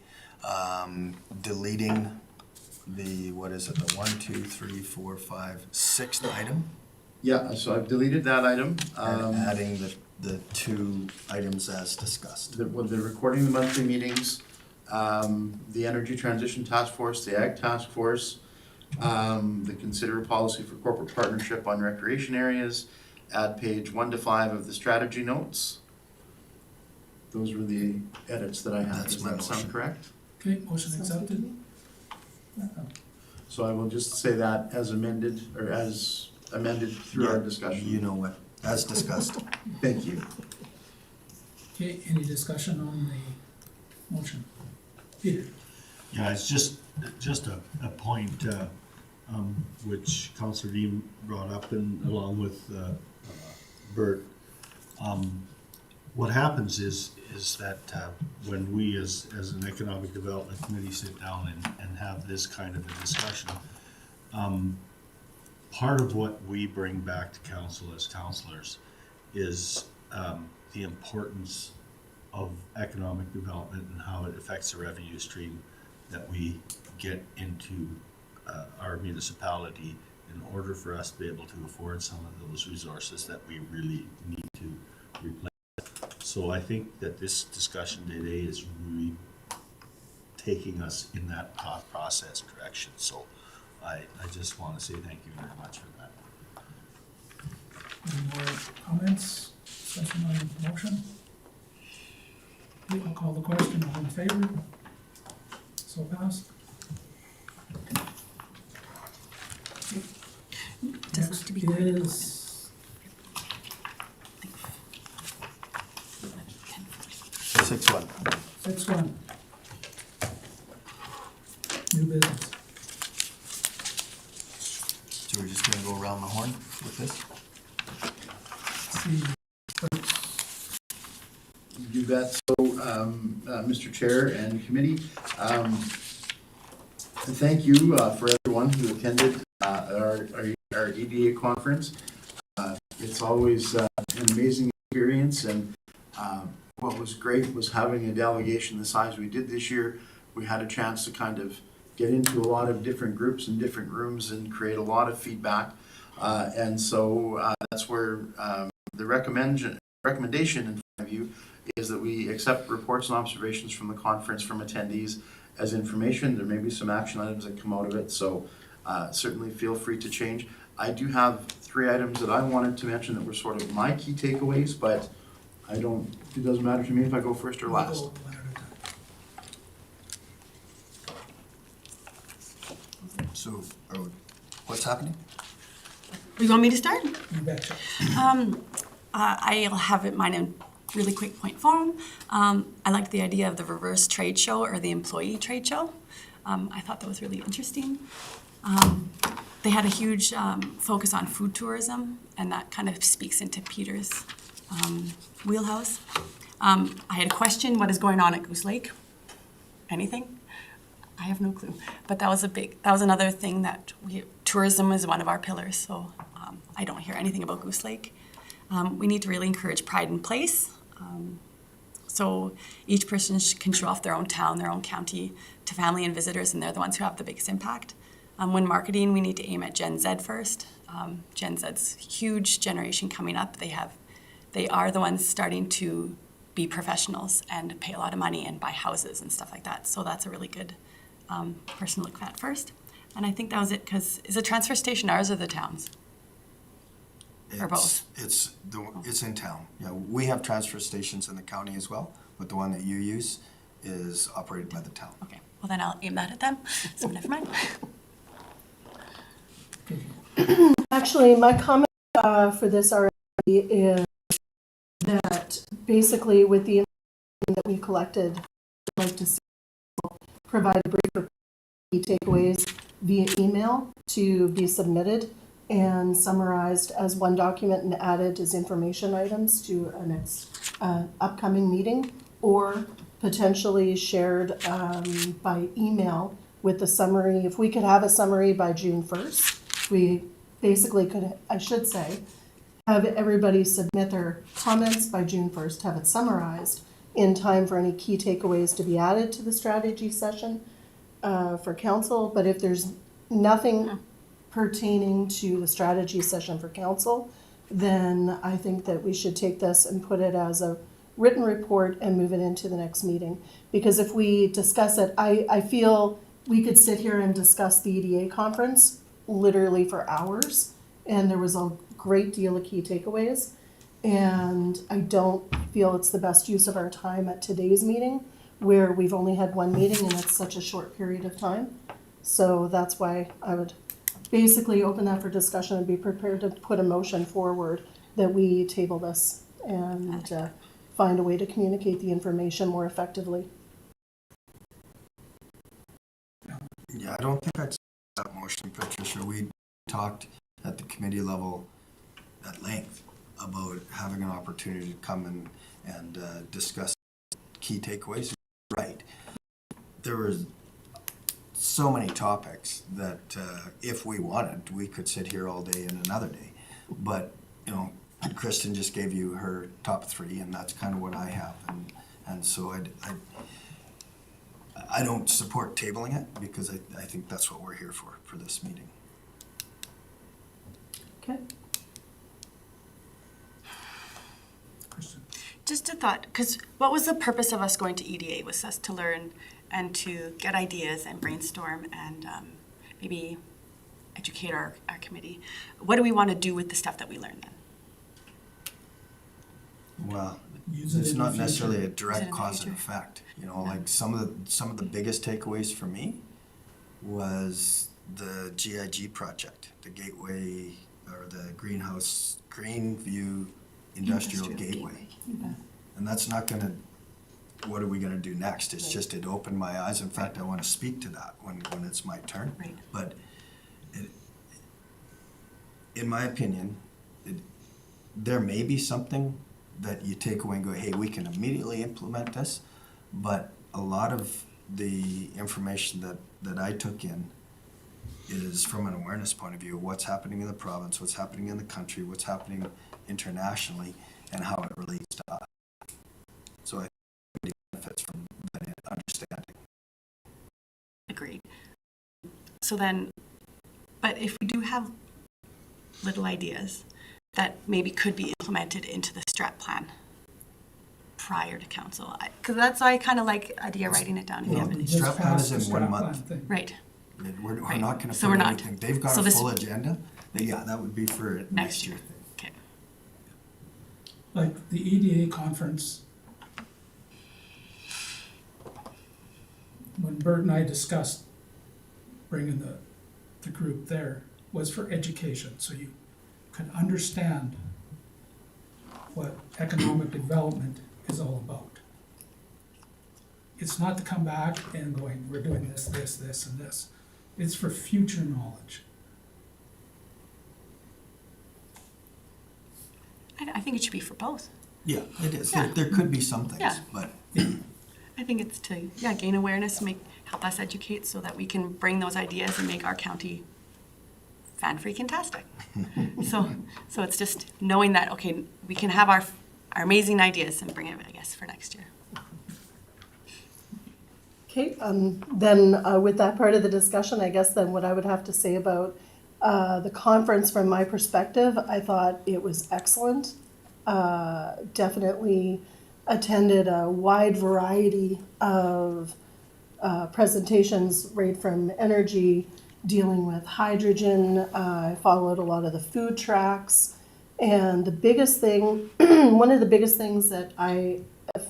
deleting the, what is it, the 1, 2, 3, 4, 5, 6th item, Yeah, so I've deleted that item. and adding the 2 items as discussed. The recording the monthly meetings, the Energy Transition Task Force, the Ag Task Force, the consider a policy for corporate partnership on recreation areas, add page 1 to 5 of the strategy notes. Those were the edits that I had. That's Does my that sound motion. correct? Okay, motion Sounds good to accepted. me. So I will just say that as amended, or as amended through our Yeah, discussion. You know what, as discussed. Thank you. Okay, any discussion on the motion? Peter? Yeah, it's just a point, which Councillor Dean brought up and along with, Bert. What happens is that, when we as an economic development committee sit down and have this kind of a discussion, part of what we bring back to council as councillors is, the importance of economic development and how it affects the revenue stream that we get into our municipality in order for us to be able to afford some of those resources that we really need to replace. So I think that this discussion today is really taking us in that thought process direction. So I just want to say thank you very much for that. Comments, discussion on the motion? Okay, I'll call the question, all in favor? So passed. Does it have Next to be graded? is 6-1. 6-1. New business. So we're just gonna go around the horn with this? Let's see, You bet. So, Mr. Chair and committee, thank you for everyone who attended our EDA conference. It's always an amazing experience, and what was great was having a delegation the size we did this year. We had a chance to kind of get into a lot of different groups and different rooms and create a lot of feedback. And so that's where the recommendation in front of you is that we accept reports and observations from the conference from attendees as information. There may be some action items that come out of it, so certainly feel free to change. I do have 3 items that I wanted to mention that were sort of my key takeaways, but it doesn't matter to me if I go first or we'll last. go one at a time. So, what's happening? You want me to start? You betcha. I'll have it mine in really quick point form. I like the idea of the reverse trade show or the employee trade show. I thought that was really interesting. They had a huge focus on food tourism, and that kind of speaks into Peter's wheelhouse. I had a question, what is going on at Goose Lake? Anything? I have no clue. But that was another thing that tourism is one of our pillars, so I don't hear anything about Goose Lake. We need to really encourage pride in place. So each person can show off their own town, their own county to family and visitors, and they're the ones who have the biggest impact. When marketing, we need to aim at Gen Z first. Gen Z's huge generation coming up. They are the ones starting to be professionals and pay a lot of money and buy houses and stuff like that. So that's a really good person to look at first. And I think that was it, because is the transfer station ours or the town's? Or both? It's in town. Yeah, we have transfer stations in the county as well, but the one that you use is operated by the town. Okay, well then I'll aim that at them. So never mind. Actually, my comment for this RFP is that basically with the information that we collected, I'd like to see provide a brief report, key takeaways via email to be submitted and summarized as one document and added as information items to a next upcoming meeting, or potentially shared by email with the summary. If we could have a summary by June 1st, we basically could, I should say, have everybody submit their comments by June 1st, have it summarized in time for any key takeaways to be added to the strategy session for council. But if there's nothing pertaining to the strategy session for council, then I think that we should take this and put it as a written report and move it into the next meeting. Because if we discuss it, I feel we could sit here and discuss the EDA conference literally for hours, and there was a great deal of key takeaways. And I don't feel it's the best use of our time at today's meeting, where we've only had one meeting and it's such a short period of time. So that's why I would basically open that for discussion and be prepared to put a motion forward that we table this and find a way to communicate the information more effectively. Yeah, I don't think I'd say that motion, Patricia. We talked at the committee level at length about having an opportunity to come and discuss key takeaways. Right. There were so many topics that if we wanted, we could sit here all day and another day. But, Kristen just gave you her top 3, and that's kind of what I have. And so I don't support tabling it, because I think that's what we're here for this meeting. Okay. Kristen. Just a thought, because what was the purpose of us going to EDA? Was us to learn and to get ideas and brainstorm and maybe educate our committee. What do we want to do with the stuff that we learned then? Well, Use it it's in the not future. necessarily a Use it direct in the cause and future. effect. You know, like some of the biggest takeaways for me was the GIG project, the Gateway, or the Greenview Industrial Gateway. And that's not gonna, what are we gonna do next? It's just, it opened my eyes. In fact, I wanna speak to that when it's my turn. Right. But in my opinion, there may be something that you take away and go, hey, we can immediately implement this, but a lot of the information that I took in is from an awareness point of view, what's happening in the province, what's happening in the country, what's happening internationally, and how it relates to us. So I think it benefits from that understanding. Agreed. So then, but if we do have little ideas that maybe could be implemented into the strat plan prior to council, because that's why I kind of like idea writing it down. If you have No, any. Just strat plan pass is the in 1 strat plan month. thing. Right, We're Right. not gonna So put we're not. anything, they've got So a this- full agenda, yeah, that would be for next next year year. thing. Okay. Like the EDA conference, when Bert and I discussed bringing the group there, was for education, so you could understand what economic development is all about. It's not to come back and going, we're doing this, this, this, and this. It's for future knowledge. I think it should be for both. Yeah, it is. Yeah. There could be some things, Yeah. but I think it's to, gain awareness, help us educate so that we can bring those ideas and make our county fan-freaking-tastic. So it's just knowing that, okay, we can have our amazing ideas and bring it, I guess, for next year. Okay, then with that part of the discussion, I guess then what I would have to say about the conference from my perspective, I thought it was excellent. Definitely attended a wide variety of presentations, right from energy, dealing with hydrogen. I followed a lot of the food tracks. And the biggest thing, one of the biggest things that I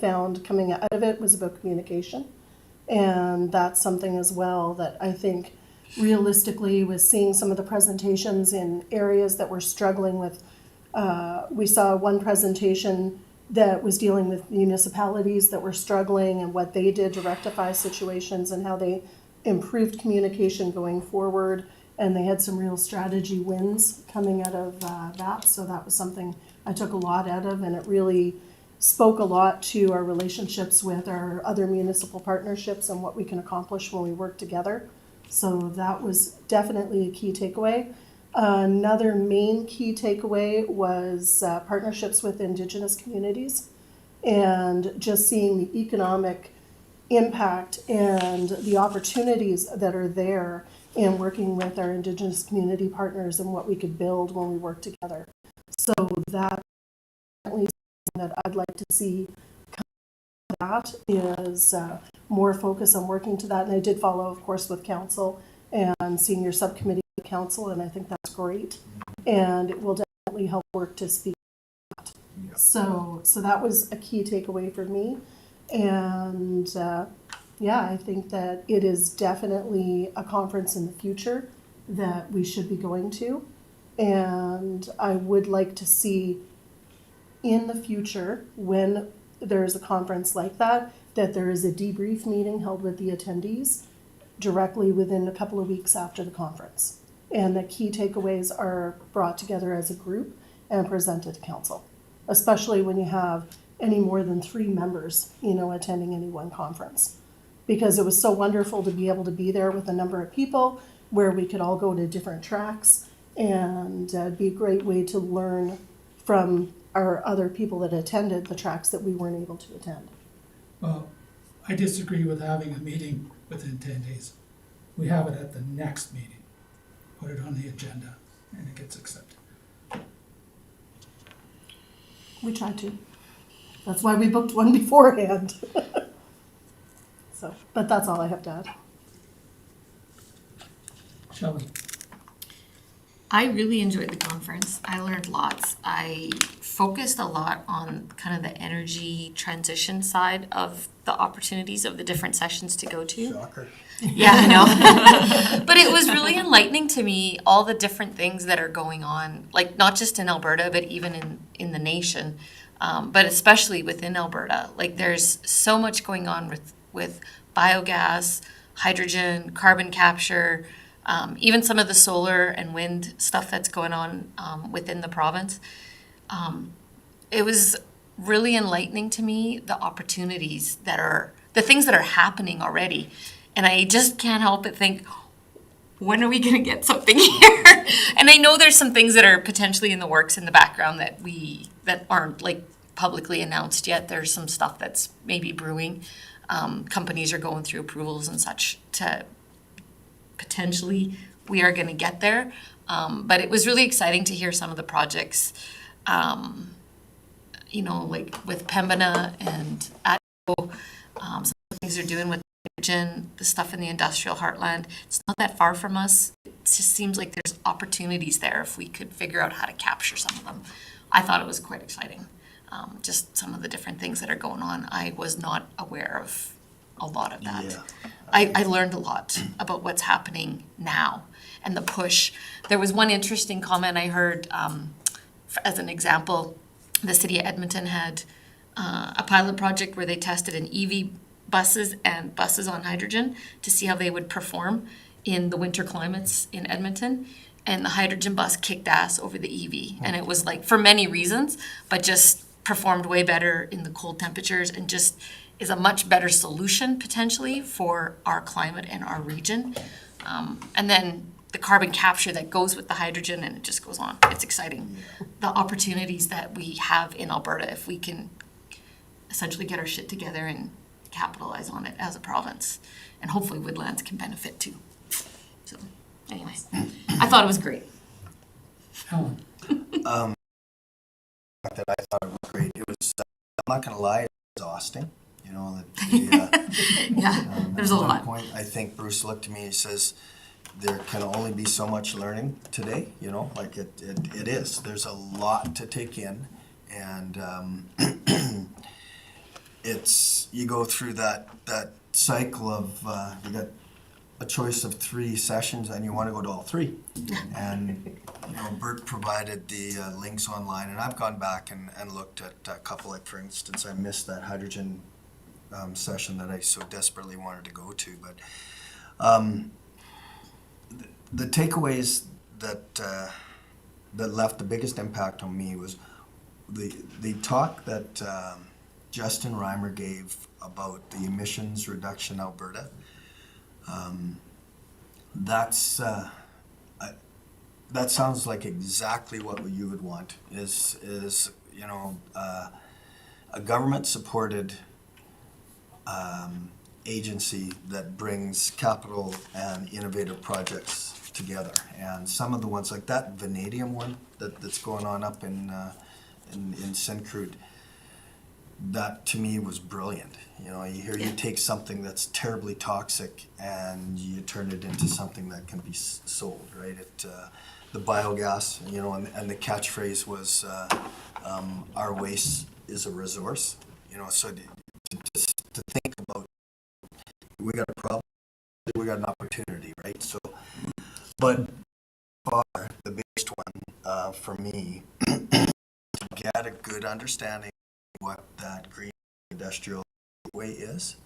found coming out of it was about communication. And that's something as well that I think realistically was seeing some of the presentations in areas that were struggling with. We saw one presentation that was dealing with municipalities that were struggling and what they did to rectify situations and how they improved communication going forward. And they had some real strategy wins coming out of that. So that was something I took a lot out of, and it really spoke a lot to our relationships with our other municipal partnerships and what we can accomplish when we work together. So that was definitely a key takeaway. Another main key takeaway was partnerships with Indigenous communities and just seeing the economic impact and the opportunities that are there in working with our Indigenous community partners and what we could build when we work together. So that definitely that I'd like to see that is more focus on working to that. And I did follow, of course, with council and senior subcommittee council, and I think that's great. And it will definitely help work to speak to that. Yeah. So that was a key takeaway for me. And yeah, I think that it is definitely a conference in the future that we should be going to. And I would like to see in the future, when there's a conference like that, that there is a debrief meeting held with the attendees directly within a couple of weeks after the conference. And the key takeaways are brought together as a group and presented to council, especially when you have any more than 3 members, attending any one conference. Because it was so wonderful to be able to be there with a number of people where we could all go to different tracks, and it'd be a great way to learn from our other people that attended the tracks that we weren't able to attend. Well, I disagree with having a meeting within 10 days. We have it at the next meeting. Put it on the agenda and it gets accepted. We tried to. That's why we booked one beforehand. So, but that's all I have to add. Shelley? I really enjoyed the conference. I learned lots. I focused a lot on kind of the energy transition side of the opportunities of the different sessions to go to. Shocker. Yeah, I know. But it was really enlightening to me, all the different things that are going on, like not just in Alberta, but even in the nation, but especially within Alberta. Like there's so much going on with biogas, hydrogen, carbon capture, even some of the solar and wind stuff that's going on within the province. It was really enlightening to me, the opportunities that are, the things that are happening already. And I just can't help but think, when are we going to get something here? And I know there's some things that are potentially in the works in the background that aren't like publicly announced yet. There's some stuff that's maybe brewing. Companies are going through approvals and such to potentially we are going to get there. But it was really exciting to hear some of the projects, like with Pembina and ATCO, some of the things they're doing with hydrogen, the stuff in the industrial heartland. It's not that far from us. It just seems like there's opportunities there if we could figure out how to capture some of them. I thought it was quite exciting. Just some of the different things that are going on. I was not aware of a lot of that. Yeah. I learned a lot about what's happening now and the push. There was one interesting comment I heard, as an example, the city of Edmonton had a pilot project where they tested an EV buses and buses on hydrogen to see how they would perform in the winter climates in Edmonton. And the hydrogen bus kicked ass over the EV. And it was like, for many reasons, but just performed way better in the cold temperatures and just is a much better solution potentially for our climate and our region. And then the carbon capture that goes with the hydrogen, and it just goes on. It's exciting. The opportunities that we have in Alberta, if we can essentially get our shit together and capitalize on it as a province. And hopefully Woodlands can benefit too. So anyways, I thought it was great. Helen, That I thought it was great. It was, I'm not gonna lie, it was exhausting. You know, that Yeah, there's a at one lot. point, I think Bruce looked at me, he says, there can only be so much learning today, you know, like it is. There's a lot to take in, and it's, you go through that cycle of, you got a choice of 3 sessions and you want to go to all 3. And, you know, Bert provided the links online, and I've gone back and looked at a couple, like for instance, I missed that hydrogen session that I so desperately wanted to go to, but the takeaways that left the biggest impact on me was the talk that Justin Reimer gave about the emissions reduction Alberta. That sounds like exactly what you would want, is you know, a government supported agency that brings capital and innovative projects together. And some of the ones like that vanadium one that's going on up in Syncrude, that to me was brilliant. You know, you take something that's terribly toxic and you turn it into something that can be sold, right? The biogas, you know, and the catchphrase was, our waste is a resource. You know, so to think about, we got a problem, we got an opportunity, right? So, but far the biggest one for me, to get a good understanding of what that green industrial way is,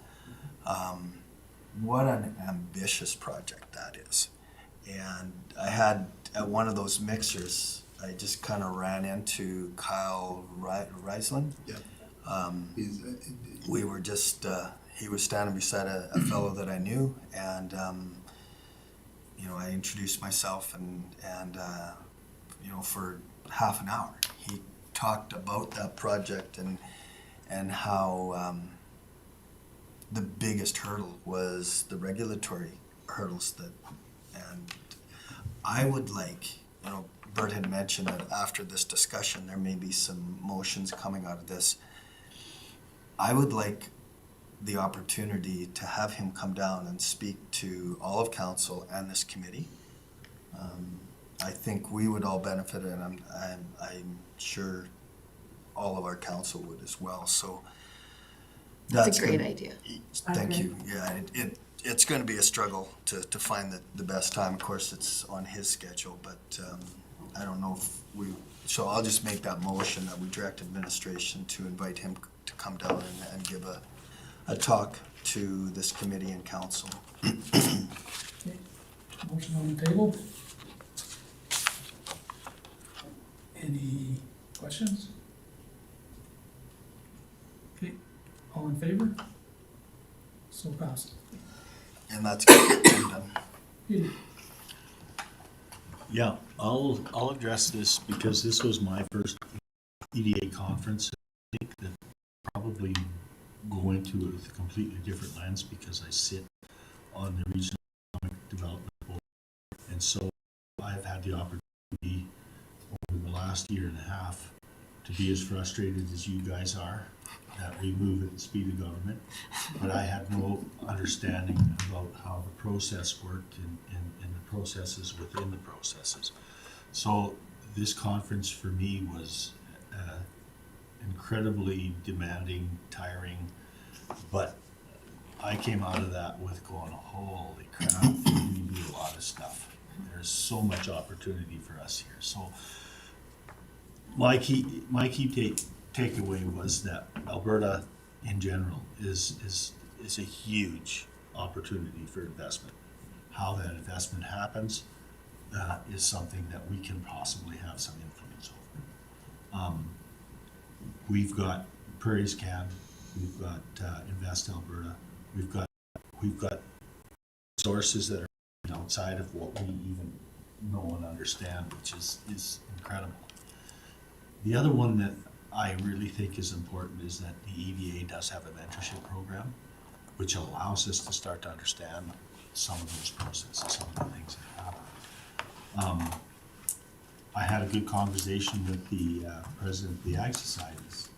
what an ambitious project that is. And I had at one of those mixers, I just kind of ran into Kyle Reisland. Yeah. We were just, he was standing beside a fellow that I knew, and you know, I introduced myself, and you know, for half an hour he talked about that project and how the biggest hurdle was the regulatory hurdles and I would like, you know, Bert had mentioned that after this discussion there may be some motions coming out of this. I would like the opportunity to have him come down and speak to all of council and this committee, I think we would all benefit, and I'm sure all of our council would as well, so. That's a great gonna- idea. Thank you, yeah, it's gonna be a struggle to find the best time, of course, it's on his schedule, but, I don't know if so I'll just make that motion that we direct administration to invite him to come down and give a talk to this committee and council. Motion on the table. Any questions? Okay, all in favor? So passed. And that's done. Peter? Yeah, I'll address this because this was my first EDA conference. I think that probably go into it with a completely different lens because I sit on the Regional Economic Development Board. And so I've had the opportunity over the last year and a half to be as frustrated as you guys are that we move at the speed of government. But I had no understanding about how the process worked and the processes within the processes. So this conference for me was incredibly demanding, tiring, but I came out of that with going, holy crap, we do a lot of stuff. There's so much opportunity for us here. So my key takeaway was that Alberta in general is a huge opportunity for investment. How that investment happens is something that we can possibly have some influence over. We've got Prairies Can, we've got Invest Alberta, we've got sources that are outside of what we even know and understand, which is incredible. The other one that I really think is important is that the EDA does have a mentorship program, which allows us to start to understand some of those processes, some of the things that happen. I had a good conversation with the president of the Ag Societies,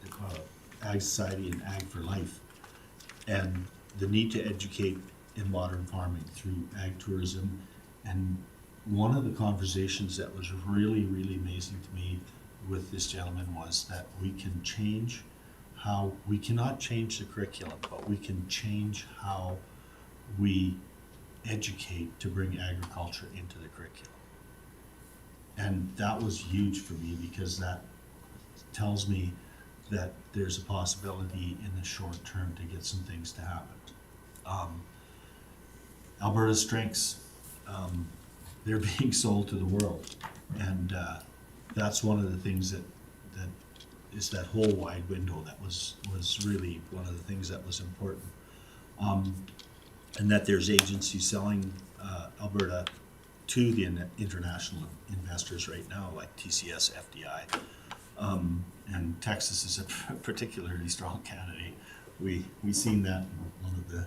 Ag Society and Ag for Life, and the need to educate in modern farming through ag tourism. And one of the conversations that was really, really amazing to me with this gentleman was that we can change how, we cannot change the curriculum, but we can change how we educate to bring agriculture into the curriculum. And that was huge for me because that tells me that there's a possibility in the short term to get some things to happen. Alberta's strengths, they're being sold to the world. And that's one of the things that is that whole wide window that was really one of the things that was important. And that there's agencies selling Alberta to the international investors right now, like TCS, FDI. And Texas is a particularly strong candidate. We seen that in one of the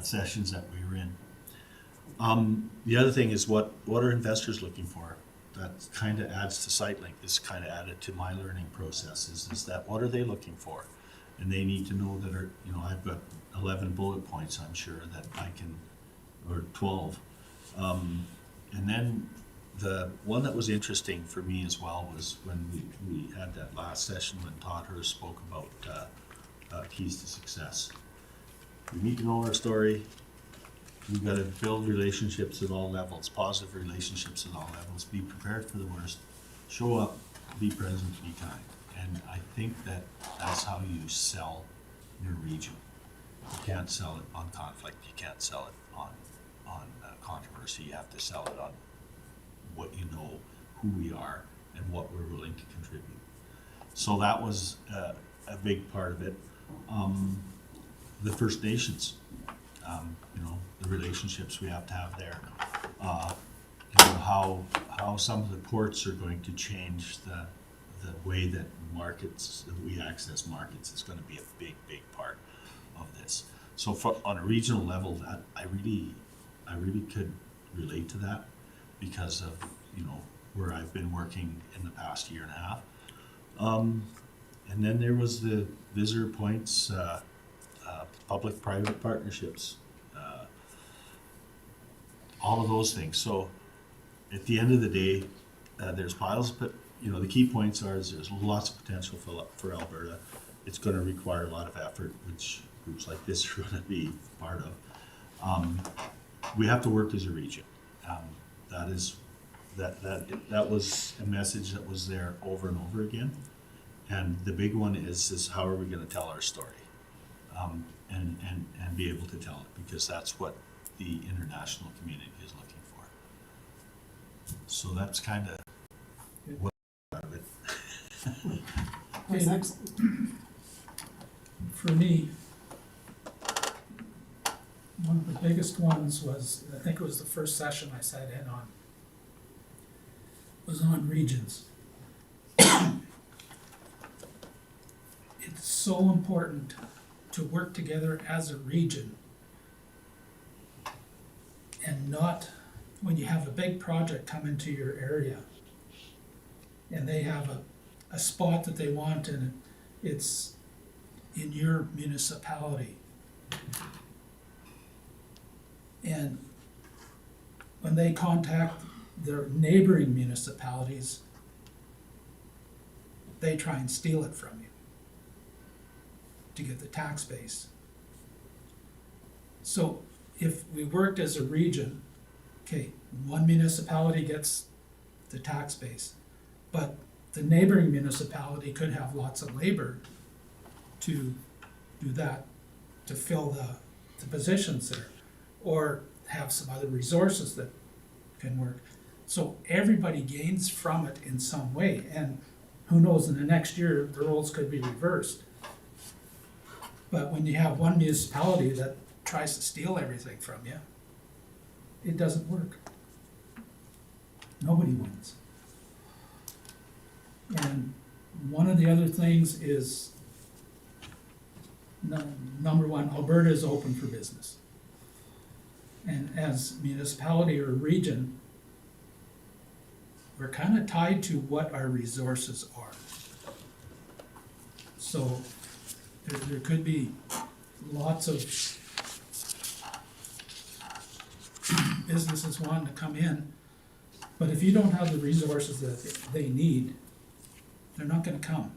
sessions that we were in. The other thing is what are investors looking for? That kind of adds to SiteLink. This kind of added to my learning processes. Is that what are they looking for? And they need to know that I've got 11 bullet points. I'm sure that I can, or 12. And then the one that was interesting for me as well was when we had that last session when Todd Hurst spoke about keys to success. We need to know our story. We've got to build relationships at all levels, positive relationships at all levels, be prepared for the worst, show up, be present, be kind. And I think that that's how you sell your region. You can't sell it on conflict. You can't sell it on controversy. You have to sell it on what you know, who we are, and what we're willing to contribute. So that was a big part of it. The First Nations, the relationships we have to have there. How some of the ports are going to change the way that we access markets is going to be a big part of this. So on a regional level, that I really could relate to that because of where I've been working in the past year and a half. And then there was the visitor points, public-private partnerships, all of those things. So at the end of the day, there's piles, but, you know, the key points are is there's lots of potential for Alberta. It's gonna require a lot of effort, which groups like this are gonna be part of. We have to work as a region. That was a message that was there over and over again. And the big one is how are we gonna tell our story? And be able to tell it, because that's what the international community is looking for. So that's kind of what out of it. That's excellent. For me, one of the biggest ones was, I think it was the first session I sat in on, was on regions. It's so important to work together as a region and not when you have a big project come into your area and they have a spot that they want and it's in your municipality. And when they contact their neighboring municipalities, they try and steal it from you to get the tax base. So if we worked as a region, okay, one municipality gets the tax base, but the neighboring municipality could have lots of labor to do that, to fill the positions there, or have some other resources that can work. So everybody gains from it in some way, and who knows, in the next year, the roles could be reversed. But when you have one municipality that tries to steal everything from you, it doesn't work. Nobody wins. And one of the other things is, number one, Alberta is open for business. And as municipality or region, we're kind of tied to what our resources are. So there could be lots of businesses wanting to come in, but if you don't have the resources that they need, they're not gonna come.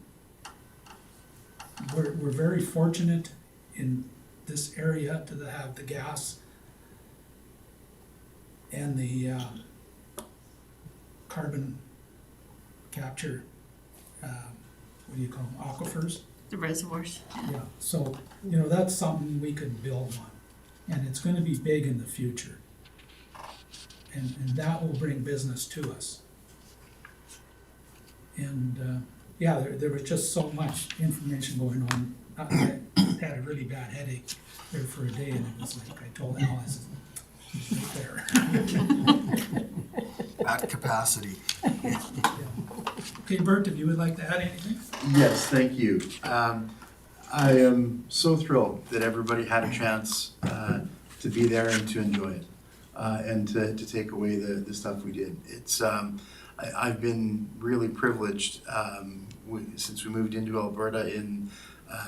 We're very fortunate in this area to have the gas and the carbon capture, what do you call them, aquifers? The reservoirs. Yeah, so, you know, that's something we could build on, and it's gonna be big in the future. And that will bring business to us. And, yeah, there was just so much information going on. I had a really bad headache there for a day, and it was like, I told Al, I said, it's right there. At capacity. Okay, Bert, if you would like to add anything? Yes, thank you. I am so thrilled that everybody had a chance to be there and to enjoy it, and to take away the stuff we did. It's I've been really privileged since we moved into Alberta in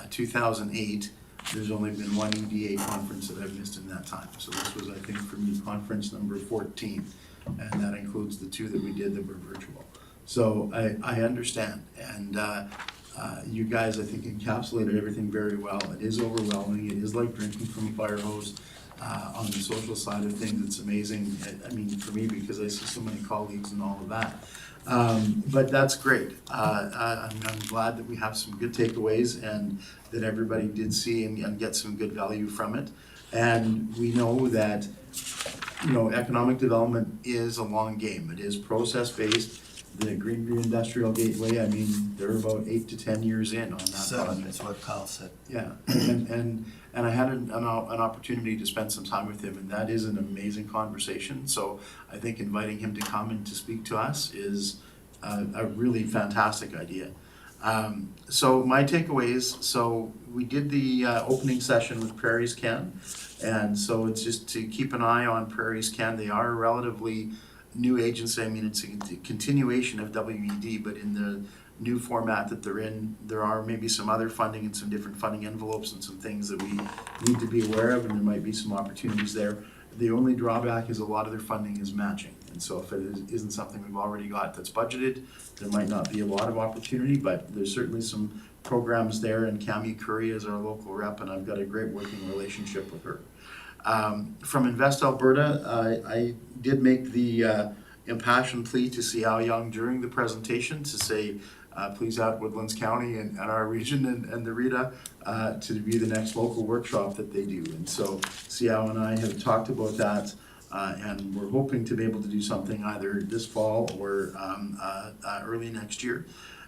2008. There's only been one EDA conference that I've missed in that time. So this was, I think, for me, conference number 14, and that includes the two that we did that were virtual. So I understand, and you guys, I think, encapsulated everything very well. It is overwhelming. It is like drinking from a fire hose. On the social side of things, it's amazing. I mean, for me, because I see so many colleagues and all of that. But that's great. I'm glad that we have some good takeaways and that everybody did see and get some good value from it. And we know that, you know, economic development is a long game. It is process-based. The Greenview Industrial Gateway, I mean, they're about 8 to 10 years in on that 7, project. that's what Kyle said. Yeah, and I had an opportunity to spend some time with him, and that is an amazing conversation. So I think inviting him to come and to speak to us is a really fantastic idea. So my takeaways, so we did the opening session with Prairies Can, and so it's just to keep an eye on Prairies Can. They are a relatively new agency. I mean, it's a continuation of WED, but in the new format that they're in, there are maybe some other funding and some different funding envelopes and some things that we need to be aware of, and there might be some opportunities there. The only drawback is a lot of their funding is matching, And so if it isn't something we've already got that's budgeted, there might not be a lot of opportunity, but there's certainly some programs there, and Cami Curry is our local rep, and I've got a great working relationship with her. From Invest Alberta, I did make the impassioned plea to Seow Young during the presentation to say, please add Woodlands County and our region and the RITA to be the next local workshop that they do. And so Seow and I have talked about that, and we're hoping to be able to do something either this fall or early next year.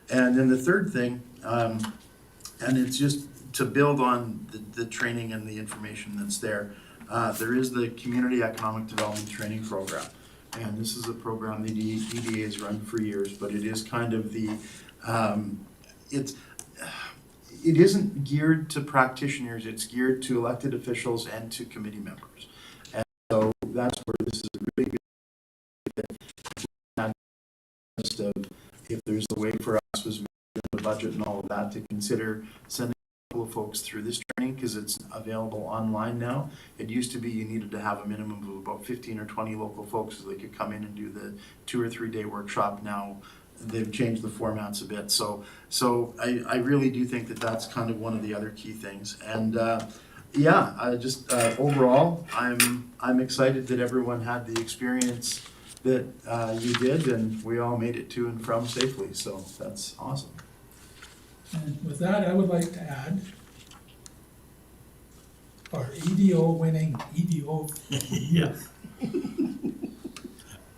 And then the third thing, and it's just to build on the training and the information that's there, there is the Community Economic Development Training Program. And this is a program the EDA has run for years, but it is kind of the, it isn't geared to practitioners, it's geared to elected officials and to committee members. And so that's where this is a really good list of, if there's a way for us, was the budget and all of that, to consider sending of folks through this training, because it's available online now. It used to be you needed to have a minimum of about 15 or 20 local folks so they could come in and do the 2 or 3 day workshop. Now they've changed the formats a bit. So I really do think that that's kind of one of the other key things. And yeah, I just overall, I'm excited that everyone had the experience that you did, and we all made it to and from safely. So that's awesome. And with that, I would like to add our EDO winning EDO. Yeah.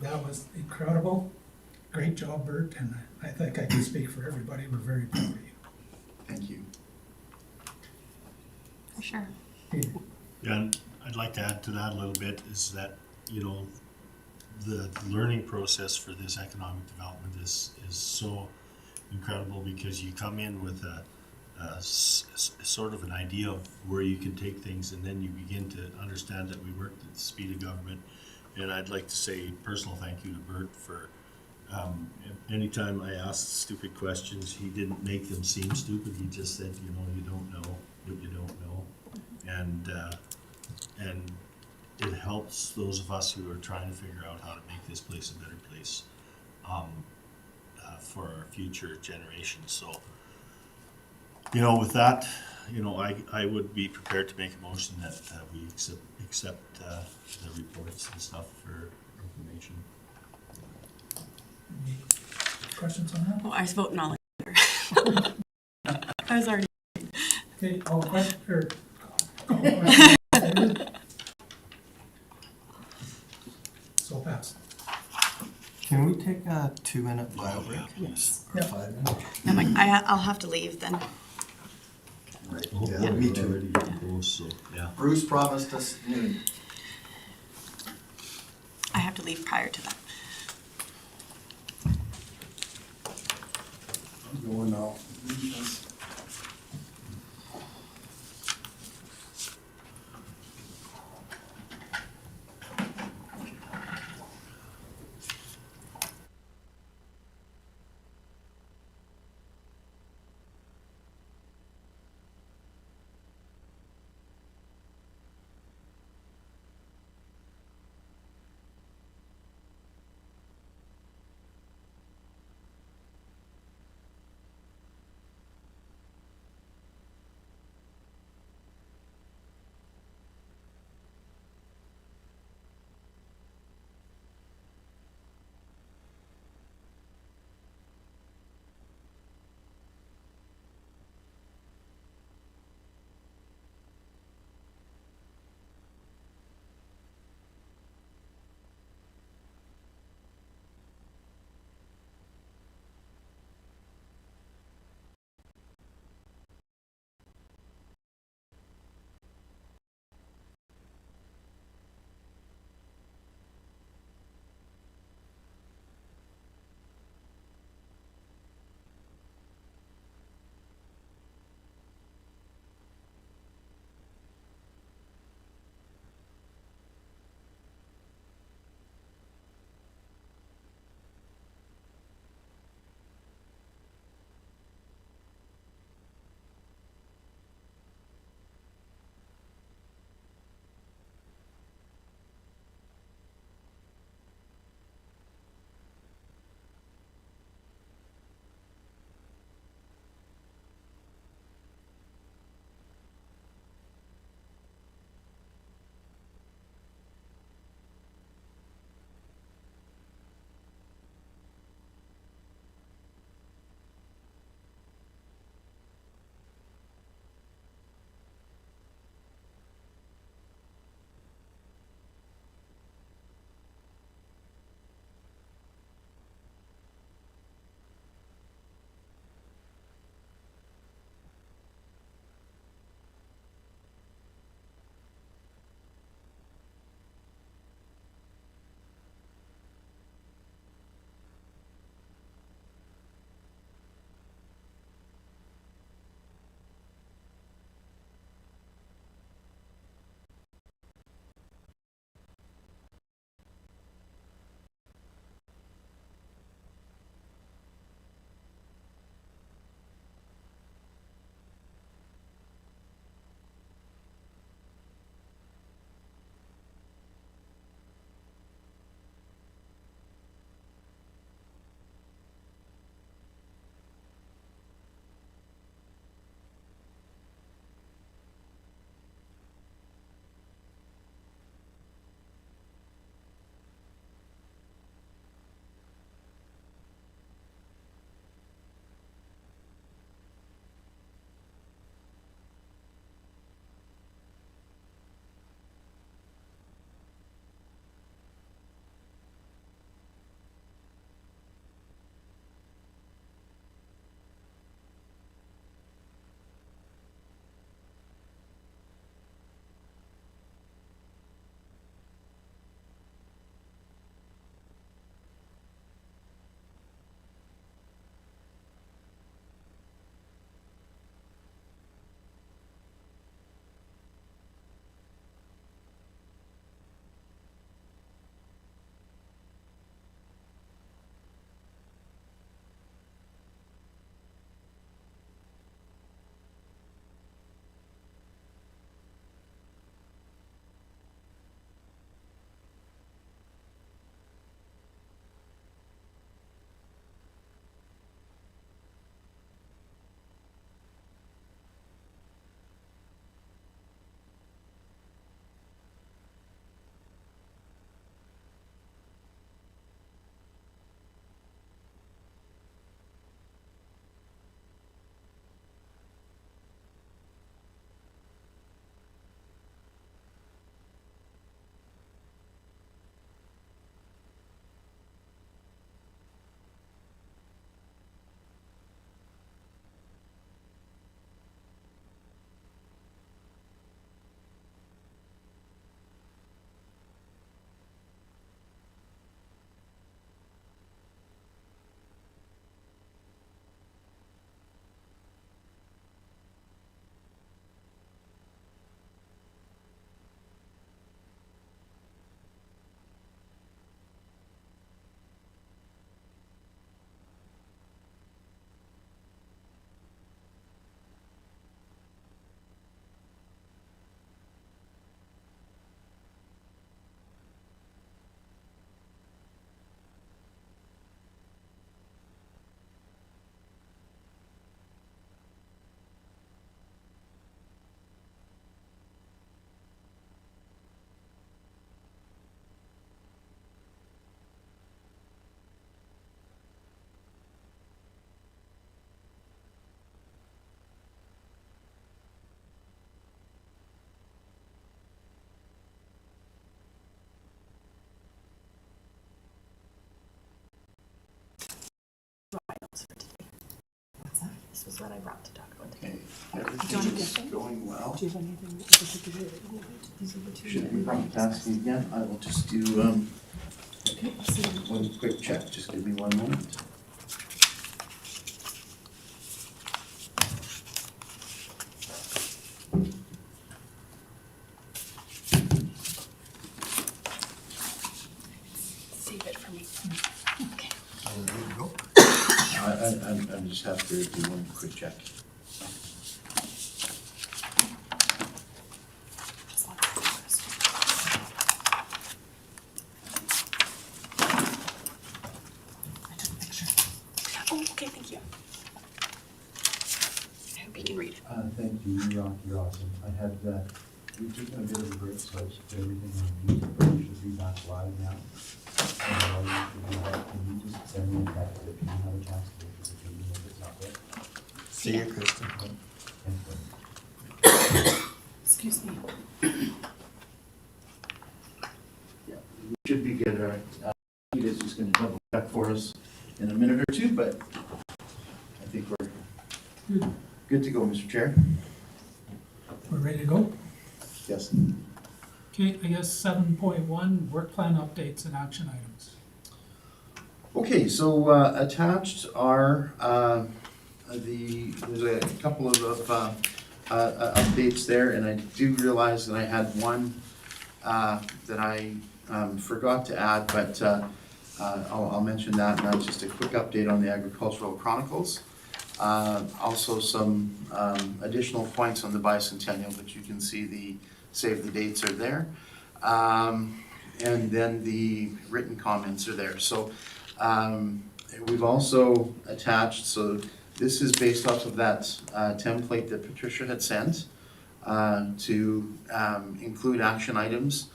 That was incredible. Great job, Bert, and I think I can speak for everybody. We're very proud of you. Thank you. For sure. Peter. Yeah, and I'd like to add to that a little bit is that, you know, the learning process for this economic development is so incredible, because you come in with a sort of an idea of where you can take things, and then you begin to understand that we worked at the speed of government. And I'd like to say personal thank you to Bert for anytime I asked stupid questions, he didn't make them seem stupid. He just said, you know, you don't know what you don't know, and it helps those of us who are trying to figure out how to make this place a better place for our future generations. So, you know, with that, you know, I would be prepared to make a motion that we accept the reports and stuff for information. Any questions on that? Well, I was voting all in favor. I was already. Okay, all questions, or all questions? So pass. Can we take a 2-minute bio break? Yes. Or Yeah. 5 minutes? I'm like, I'll have to leave then. Right. Oh, Yeah, me too. already proposed, so, yeah. Bruce promised us noon. I have to leave prior to that. I'm going now. this was what I brought to talk about today. Okay, everything is going well. Do you have anything in particular that you need? These are the two. Should we probably pass me again? I will just do, Okay, I'll see you. one quick check, just give me one moment. Save it for me. Okay. There you go. I just have to do one quick check. Just want to request. I took a picture. Oh, okay, thank you. I hope you can read it. Thank you, you're awesome. I had, we've taken a bit of a break, so I just put everything on mute, but we should be back live now. And while you do that, can you just send me a text if you have a chance to look at the video if it's not there? See you, Kristen. Thank you. Excuse me. Yeah, we should be good, all right. He is just gonna double check for us in a minute or two, but I think we're good to go, Mr. Chair. We're ready to go? Yes. Okay, I guess 7.1, work plan updates and action items. Okay, so attached are there's a couple of updates there, and I do realize that I had one that I forgot to add, but I'll mention that, and that's just a quick update on the Agricultural Chronicles. Also some additional points on the bicentennial, but you can see the save the dates are there. And then the written comments are there. So we've also attached, so this is based off of that template that Patricia had sent to include action items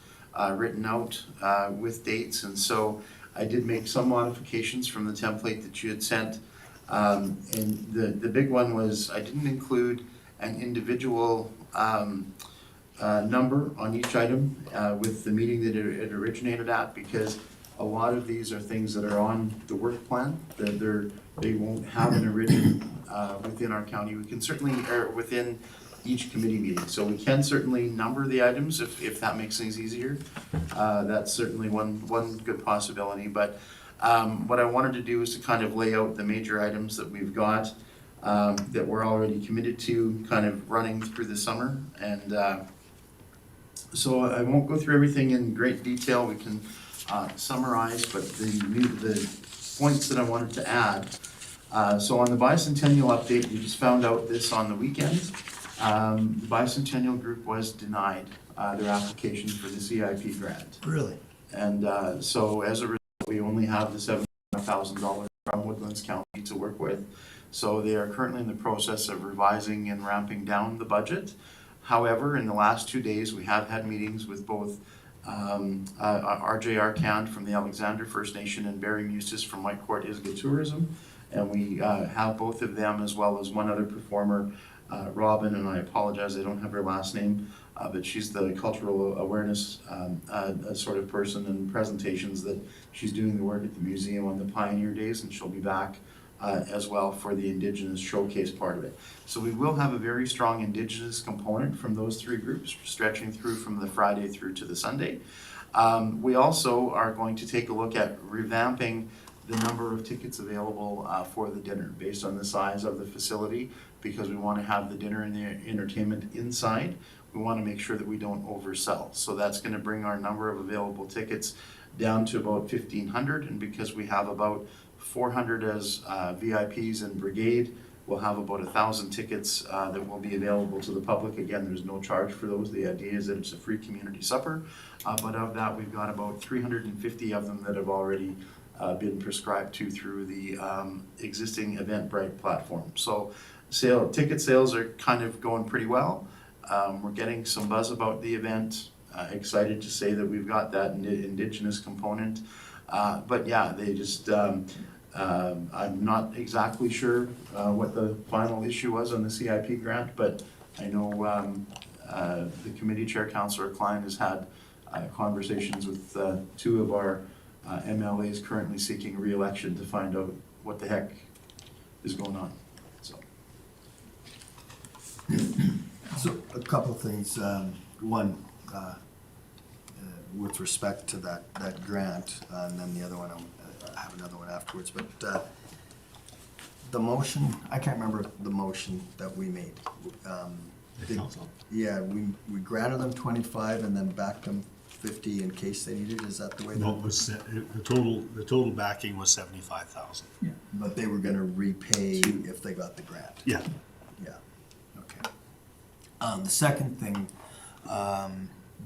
written out with dates. And so I did make some modifications from the template that you had sent. And the big one was I didn't include an individual number on each item with the meeting that it originated at, because a lot of these are things that are on the work plan. They won't have an origin within our county. We can certainly, or within each committee meeting. So we can certainly number the items if that makes things easier. That's certainly one good possibility. But what I wanted to do is to kind of lay out the major items that we've got that we're already committed to kind of running through the summer. And so I won't go through everything in great detail. We can summarize, but the points that I wanted to add. So on the bicentennial update, we just found out this on the weekend. The bicentennial group was denied their application for the CIP grant. Really? And so as a result, we only have the $7,000 from Woodlands County to work with. So they are currently in the process of revising and ramping down the budget. However, in the last 2 days, we have had meetings with both RJ Arcand from the Alexander First Nation and Barry Mustis from Whitecourt Isga Tourism. And we have both of them, as well as one other performer, Robin, and I apologize, I don't have her last name, but she's the cultural awareness sort of person and presentations that she's doing the work at the museum on the Pioneer Days, and she'll be back as well for the Indigenous Showcase part of it. So we will have a very strong Indigenous component from those three groups, stretching through from the Friday through to the Sunday. We also are going to take a look at revamping the number of tickets available for the dinner based on the size of the facility, because we want to have the dinner and the entertainment inside. We want to make sure that we don't oversell. So that's going to bring our number of available tickets down to about 1,500, and because we have about 400 as VIPs and Brigade, we'll have about 1,000 tickets that will be available to the public. Again, there's no charge for those. The idea is that it's a free community supper, but of that, we've got about 350 of them that have already been prescribed to through the existing Eventbrite platform. So ticket sales are kind of going pretty well. We're getting some buzz about the event. Excited to say that we've got that Indigenous component. But yeah, they just, I'm not exactly sure what the final issue was on the CIP grant, but I know the committee chair, Councillor Klein, has had conversations with two of our MLAs currently seeking re-election to find out what the heck is going on. So So a couple of things. One, with respect to that grant, and then the other one, I have another one afterwards, but the motion, I can't remember the motion that we made. The council? Yeah, we granted them 25 and then backed them 50 in case they needed, is that the way? No, it was, the total backing was 75,000. But they were gonna repay if they got the grant? Yeah. Yeah, okay. The second thing,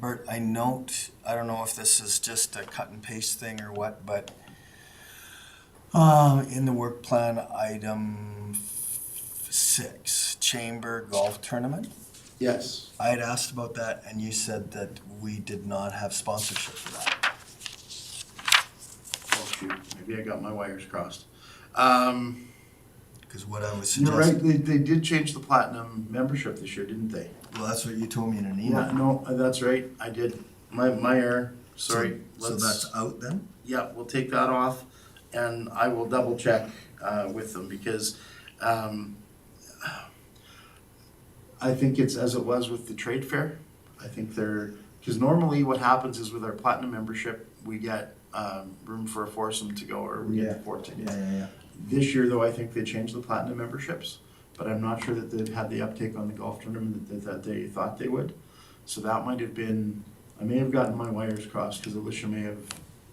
Bert, I note, I don't know if this is just a cut and paste thing or what, but in the work plan, item 6, chamber golf tournament. Yes. I had asked about that and you said that we did not have sponsorship for that. Oh, shoot, maybe I got my wires crossed. Because what I was You're right, suggesting, they did change the platinum membership this year, didn't they? well, that's what you told me in an Yeah, email. no, that's right, I did. My error, sorry. So Let's- that's out then? Yeah, we'll take that off, and I will double check with them, because I think it's as it was with the trade fair. I think because normally what happens is with our platinum membership, we get room for a foursome to go, or we Yeah. get 4 tickets. Yeah. This year, though, I think they changed the platinum memberships, but I'm not sure that they've had the uptake on the golf tournament that they thought they would. So that might have been, I may have gotten my wires crossed, because Alicia may have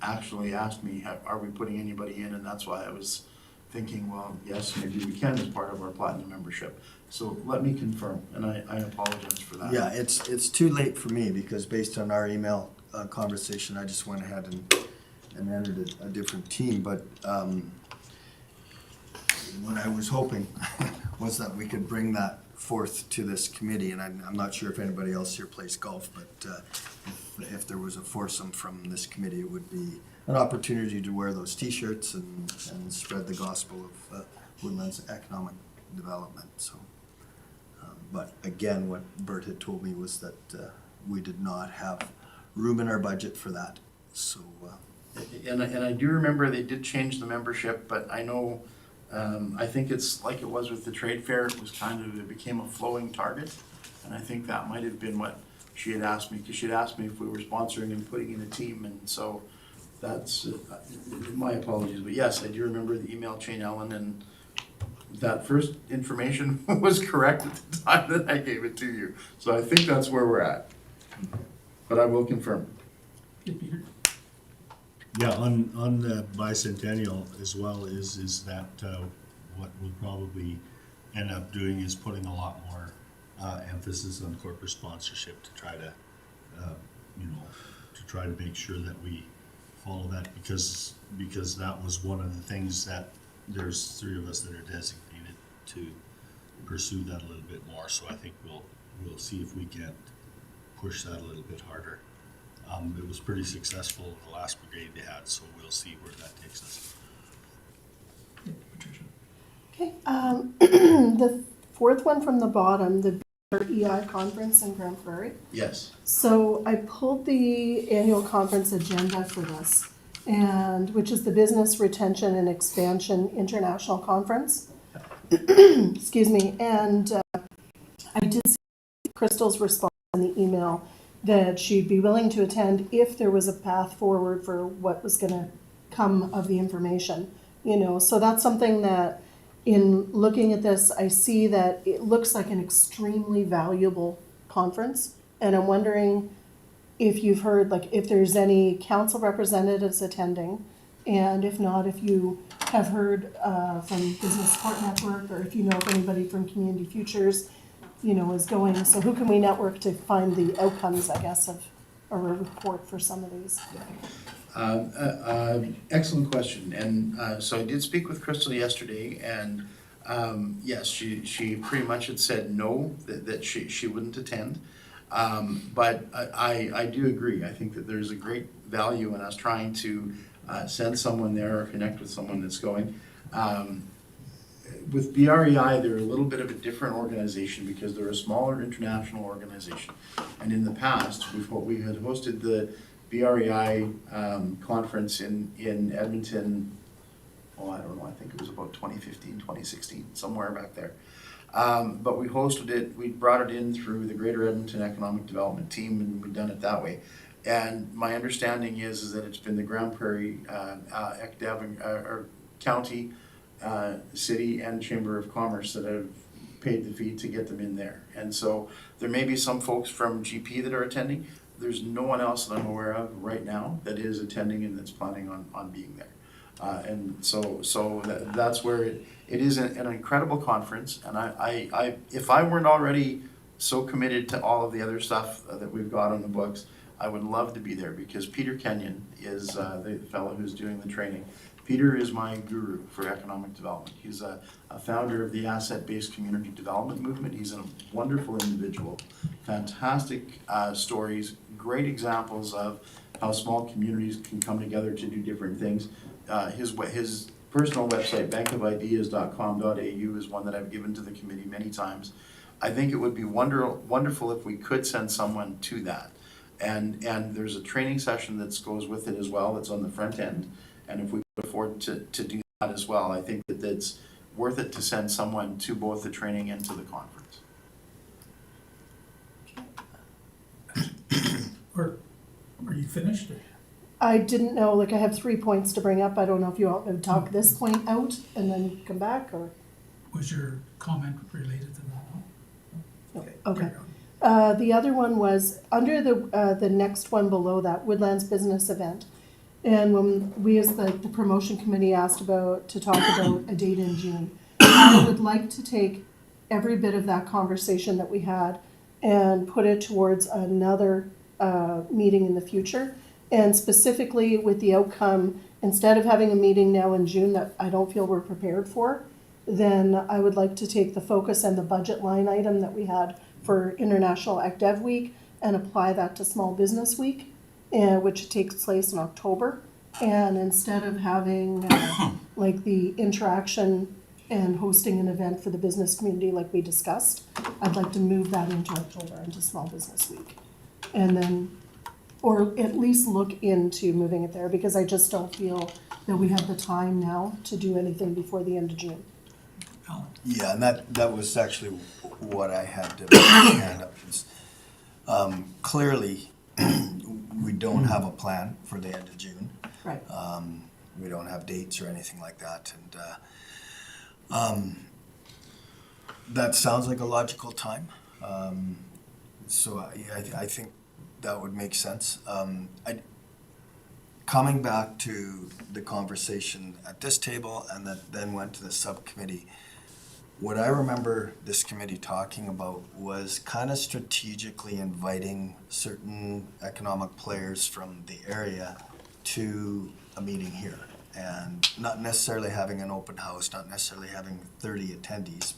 actually asked me, are we putting anybody in? And that's why I was thinking, well, yes, maybe we can as part of our platinum membership. So let me confirm, and I apologize for that. Yeah, it's too late for me because based on our email conversation, I just went ahead and entered a different team. But what I was hoping was that we could bring that forth to this committee. And I'm not sure if anybody else here plays golf, but if there was a foursome from this committee, it would be an opportunity to wear those T-shirts and spread the gospel of Woodlands economic development. So. But again, what Bert had told me was that we did not have room in our budget for that, so. And I do remember they did change the membership, but I know, I think it's like it was with the trade fair, it was it became a flowing target. And I think that might have been what she had asked me, because she had asked me if we were sponsoring and putting in a team, and so that's, my apologies. But yes, I do remember the email chain, Ellen, and that first information was correct at the time that I gave it to you. So I think that's where we're at. But I will confirm. Okay, Peter? Yeah, on the bicentennial as well is that what we'll probably end up doing is putting a lot more emphasis on corporate sponsorship to try to, to try to make sure that we follow that, because that was one of the things that there's 3 of us that are designated to pursue that a little bit more. So I think we'll see if we can push that a little bit harder. It was pretty successful the last brigade they had, so we'll see where that takes us. Yeah, Patricia? Okay, the fourth one from the bottom, the BREI conference in Grand Prairie. Yes. So I pulled the annual conference agenda for this, and which is the Business Retention and Expansion International Conference. Excuse me, and I did see Crystal's response in the email that she'd be willing to attend if there was a path forward for what was going to come of the information. So that's something that in looking at this, I see that it looks like an extremely valuable conference, and I'm wondering if you've heard, if there's any council representatives attending, and if not, if you have heard from Business Support Network, or if you know of anybody from Community Futures, is going. So who can we network to find the outcomes, I guess, of a report for some of these? Excellent question. And so I did speak with Crystal yesterday, and yes, she pretty much had said no, that she wouldn't attend. But I do agree. I think that there's a great value in us trying to send someone there or connect with someone that's going. With BREI, they're a little bit of a different organization because they're a smaller international organization. And in the past, we had hosted the BREI conference in Edmonton, I don't know, I think it was about 2015, 2016, somewhere back there. But we hosted it, we brought it in through the Greater Edmonton Economic Development Team, and we've done it that way. And my understanding is that it's been the Grand Prairie ECDEV, or county, city, and Chamber of Commerce that have paid the fee to get them in there. And so there may be some folks from GP that are attending. There's no one else that I'm aware of right now that is attending and that's planning on being there. And so that's where it is an incredible conference. And I if I weren't already so committed to all of the other stuff that we've got on the books, I would love to be there, because Peter Kenyon is the fellow who's doing the training. Peter is my guru for economic development. He's a founder of the asset-based community development movement. He's a wonderful individual, fantastic stories, great examples of how small communities can come together to do different things. His personal website, bankofideas.com.au, is one that I've given to the committee many times. I think it would be wonderful if we could send someone to that. And there's a training session that goes with it as well, that's on the front end. And if we could afford to do that as well, I think that it's worth it to send someone to both the training and to the conference. Or are you finished? I didn't know, like, I have 3 points to bring up. I don't know if you want me to talk this point out and then come back, or? Was your comment related to that? No. Okay. Okay. carry on. The other one was under the next one below that, Woodlands Business Event. And when we as the promotion committee asked to talk about a date in June, I would like to take every bit of that conversation that we had and put it towards another meeting in the future. And specifically with the outcome, instead of having a meeting now in June that I don't feel we're prepared for, then I would like to take the focus and the budget line item that we had for International ECDEV Week and apply that to Small Business Week, which takes place in October. And instead of having like the interaction and hosting an event for the business community like we discussed, I'd like to move that into October, into Small Business Week. And then, or at least look into moving it there, because I just don't feel that we have the time now to do anything before the end of June. Alan? Yeah, and that was actually what I had to hand up. Is, clearly, we don't have a plan for the end of June. Right. We don't have dates or anything like that, and that sounds like a logical time. So I think that would make sense. Coming back to the conversation at this table and that then went to the subcommittee, what I remember this committee talking about was kind of strategically inviting certain economic players from the area to a meeting here, and not necessarily having an open house, not necessarily having 30 attendees.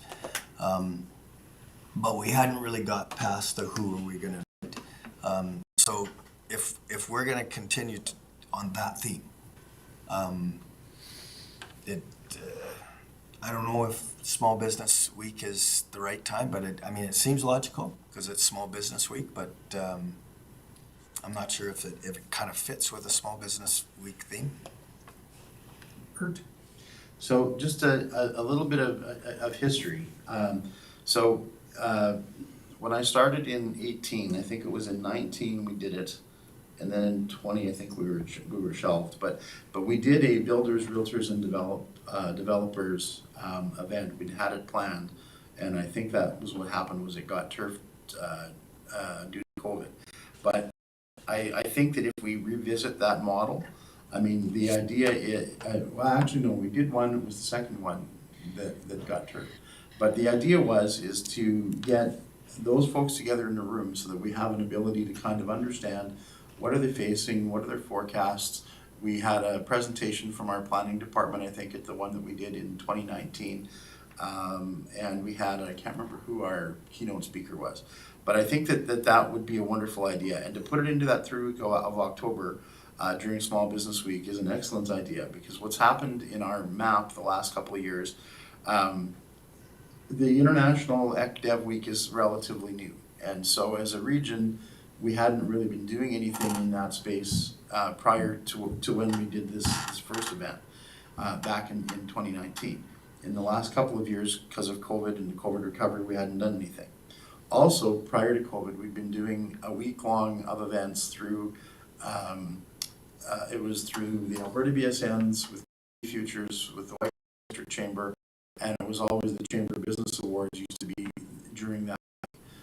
But we hadn't really got past the who are we going to invite. So if we're going to continue on that theme, I don't know if Small Business Week is the right time, but it seems logical because it's Small Business Week, but I'm not sure if it kind of fits with a Small Business Week theme. Kurt? So just a little bit of history. When I started in 18, I think it was in 19 we did it, and then in 20 I think we were shelved. But we did a builders, realtors, and developers event. We'd had it planned, and I think that was what happened. Was it got turfed due to COVID. But I think that if we revisit that model, I mean, the idea is, well, actually, no, we did one, it was the second one that got turned. But the idea is to get those folks together in a room so that we have an ability to kind of understand what are they facing, what are their forecasts. We had a presentation from our planning department, I think at the one that we did in 2019. And we had, I can't remember who our keynote speaker was. But I think that would be a wonderful idea. And to put it into that 3 week of October, during Small Business Week is an excellent idea, because what's happened in our map the last couple of years, the International ECDEV Week is relatively new. And so as a region, we hadn't really been doing anything in that space prior to when we did this first event back in 2019. in the last couple of years, because of COVID and the COVID recovery, we hadn't done anything. Also, prior to COVID, we've been doing a week-long of events through, it was through the Alberta BSNs, with Futures, with the White District Chamber, and it was always the Chamber Business Awards used to be during that.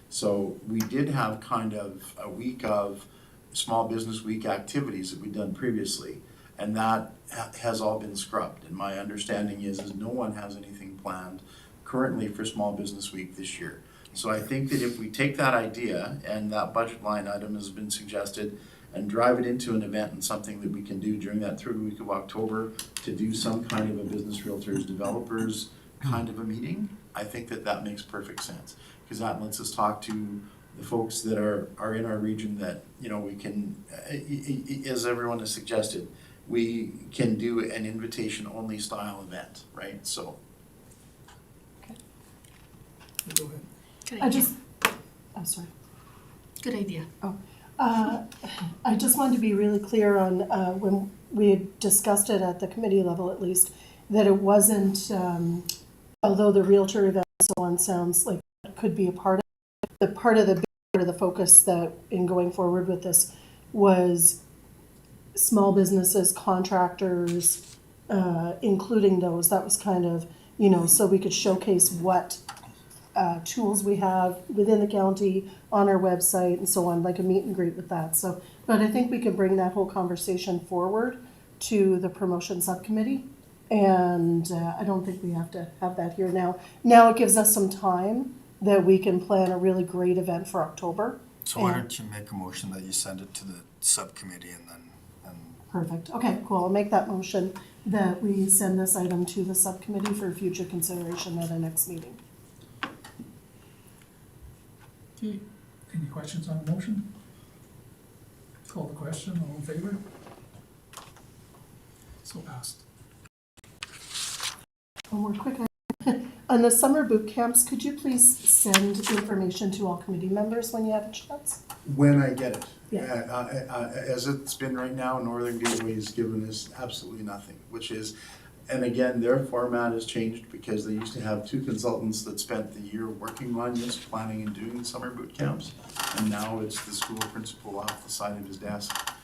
So we did have kind of a week of Small Business Week activities that we'd done previously, and that has all been scrubbed. And my understanding is no one has anything planned currently for Small Business Week this year. So I think that if we take that idea, and that budget line item has been suggested, and drive it into an event and something that we can do during that third week of October to do some kind of a business realtors developers kind of a meeting, I think that that makes perfect sense. Because that lets us talk to the folks that are in our region that, you know, we can, as everyone has suggested, we can do an invitation-only style event, right? So. Go ahead. Good I idea. just, I'm sorry. Good idea. I just wanted to be really clear on, when we had discussed it at the committee level at least, that it wasn't, although the Realtor event and so on sounds like it could be a part of it, the part of the focus that in going forward with this was small businesses, contractors, including those. That was kind of, you know, so we could showcase what tools we have within the county on our website and so on, like a meet and greet with that. So, but I think we could bring that whole conversation forward to the promotion subcommittee. And I don't think we have to have that here now. Now it gives us some time that we can plan a really great event for October. So why don't you make a motion that you send it to the subcommittee and then, Perfect. Okay, cool. I'll make that motion that we send this item to the subcommittee for future consideration at our next meeting. Okay, any questions on the motion? Call the question, all in favor? So passed. One more quick item. On the summer boot camps, could you please send information to all committee members when you have a chance? When I get it. Yeah. As it's been right now, Northern Gateway has given us absolutely nothing, which is, and again, their format has changed because they used to have two consultants that spent the year working on this, planning and doing summer boot camps. And now it's the school principal off the side of his desk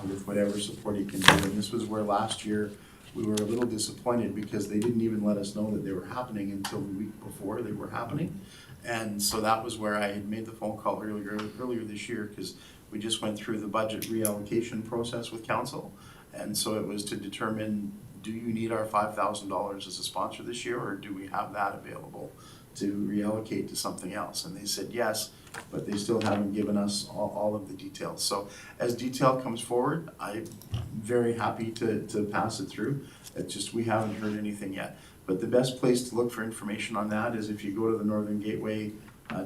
with whatever support he can do. And this was where last year we were a little disappointed because they didn't even let us know that they were happening until the week before they were happening. And so that was where I had made the phone call earlier this year because we just went through the budget reallocation process with council. And so it was to determine, do you need our $5,000 as a sponsor this year, or do we have that available to reallocate to something else? And they said yes, but they still haven't given us all of the details. So as detail comes forward, I'm very happy to pass it through. It's just we haven't heard anything yet. But the best place to look for information on that is if you go to the Northern Gateway,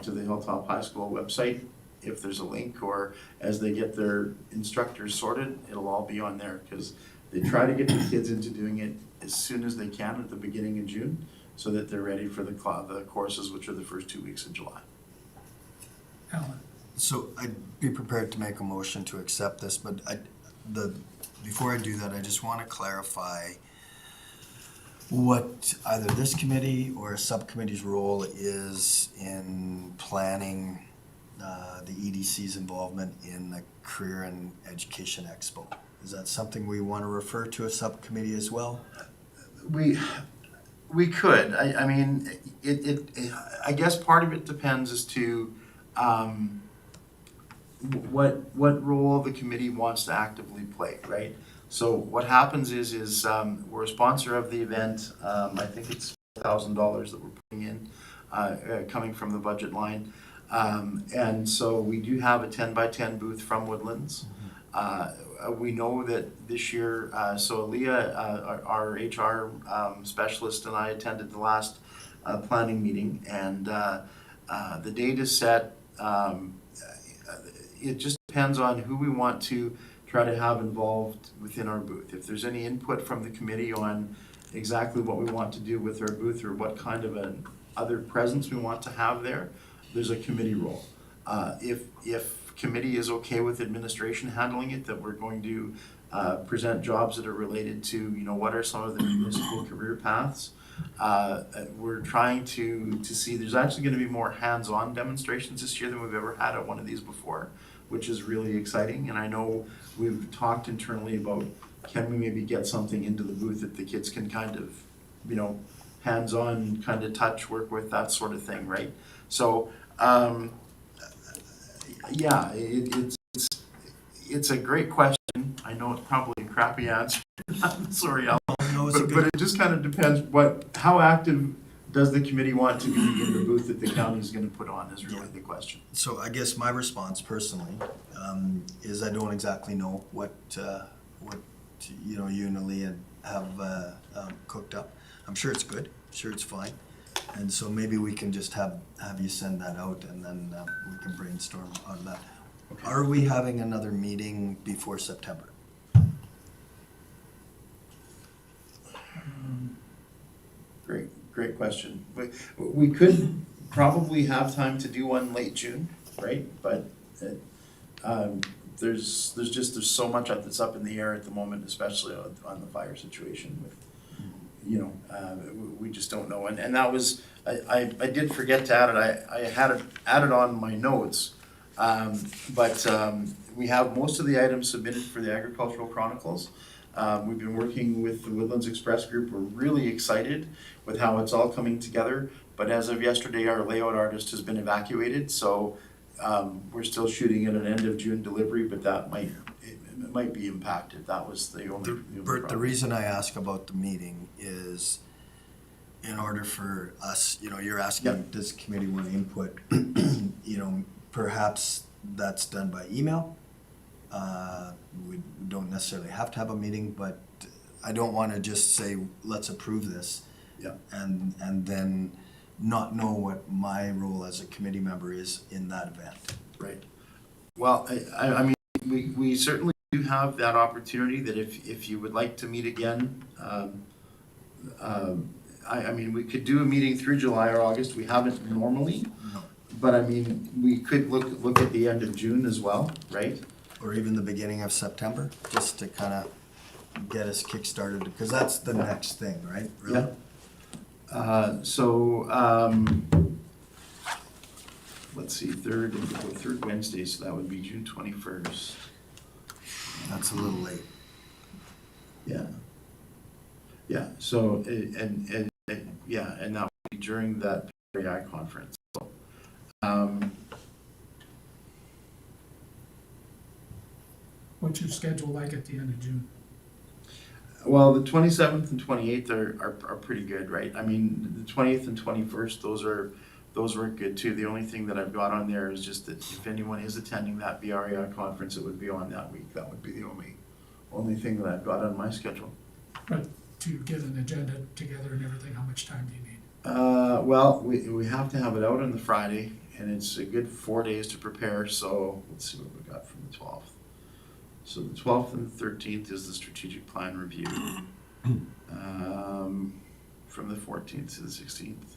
to the Hilltop High School website, if there's a link, or as they get their instructors sorted, it'll all be on there, because they try to get the kids into doing it as soon as they can at the beginning of June, so that they're ready for the courses, which are the first 2 weeks of July. Alan, so I'd be prepared to make a motion to accept this, but before I do that, I just want to clarify what either this committee or a subcommittee's role is in planning the EDC's involvement in the Career and Education Expo. Is that something we want to refer to a subcommittee as well? We could. I mean, I guess part of it depends as to what role the committee wants to actively play, right? So what happens is we're a sponsor of the event. I think it's $1,000 that we're putting in, coming from the budget line. And so we do have a 10x10 booth from Woodlands. We know that this year, so Leah, our HR specialist, and I attended the last planning meeting, and the date is set. It just depends on who we want to try to have involved within our booth. If there's any input from the committee on exactly what we want to do with our booth, or what kind of an other presence we want to have there, there's a committee role. If committee is okay with administration handling it, that we're going to present jobs that are related to, you know, what are some of the municipal career paths We're trying to see, there's actually gonna be more hands-on demonstrations this year than we've ever had at one of these before, which is really exciting. And I know we've talked internally about, can we maybe get something into the booth that the kids can kind of, you know, hands-on, kind of touch, work with, that sort of thing, right? So, yeah, it's a great question. I know it's probably a crappy answer. I'm sorry, Al. No, it's a But it just kind of depends how active does the committee want to be in the booth that the county is gonna put on is really the question. So I guess my response personally, is I don't exactly know what, you know, you and Leah have, cooked up. I'm sure it's good, sure it's fine. And so maybe we can just have you send that out and then, we can brainstorm on that. Are we having another meeting before September? Great question. We could probably have time to do one late June, right? But there's so much that's up in the air at the moment, especially on the fire situation with, you know, we just don't know. And that was, I did forget to add it, I had it added on my notes. But we have most of the items submitted for the Agricultural Chronicles. We've been working with the Woodlands Express Group. We're really excited with how it's all coming together. But as of yesterday, our layout artist has been evacuated, so we're still shooting at an end of June delivery, but that it might be impacted. That was the only. Bert, the problem. reason I ask about the meeting is in order for us, you know, you're asking, Yep. does the committee want input? You know, perhaps that's done by email. We don't necessarily have to have a meeting, but I don't want to just say, let's approve this. Yeah. And then not know what my role as a committee member is in that event. Right. Well, I mean, we certainly do have that opportunity that if you would like to meet again, I mean, we could do a meeting through July or August. We haven't normally, No. but I mean, we could look at the end of June as well, right? Or even the beginning of September, just to kind of get us kick-started, because that's the next thing, right? Really? Let's see, third Wednesday, so that would be June 21st. That's a little late. Yeah. Yeah, so, and yeah, and that would be during that AI conference. So, What's your schedule like at the end of June? well, the 27th and 28th are pretty good, right? I mean, the 20th and 21st, those work good too. The only thing that I've got on there is just that if anyone is attending that BREI conference, it would be on that week. That would be the only thing that I've got on my schedule. But to get an agenda together and everything, how much time do you need? Well, we have to have it out on the Friday, and it's a good 4 days to prepare, so let's see what we got from the 12th. So the 12th and the 13th is the strategic plan review. From the 14th to the 16th.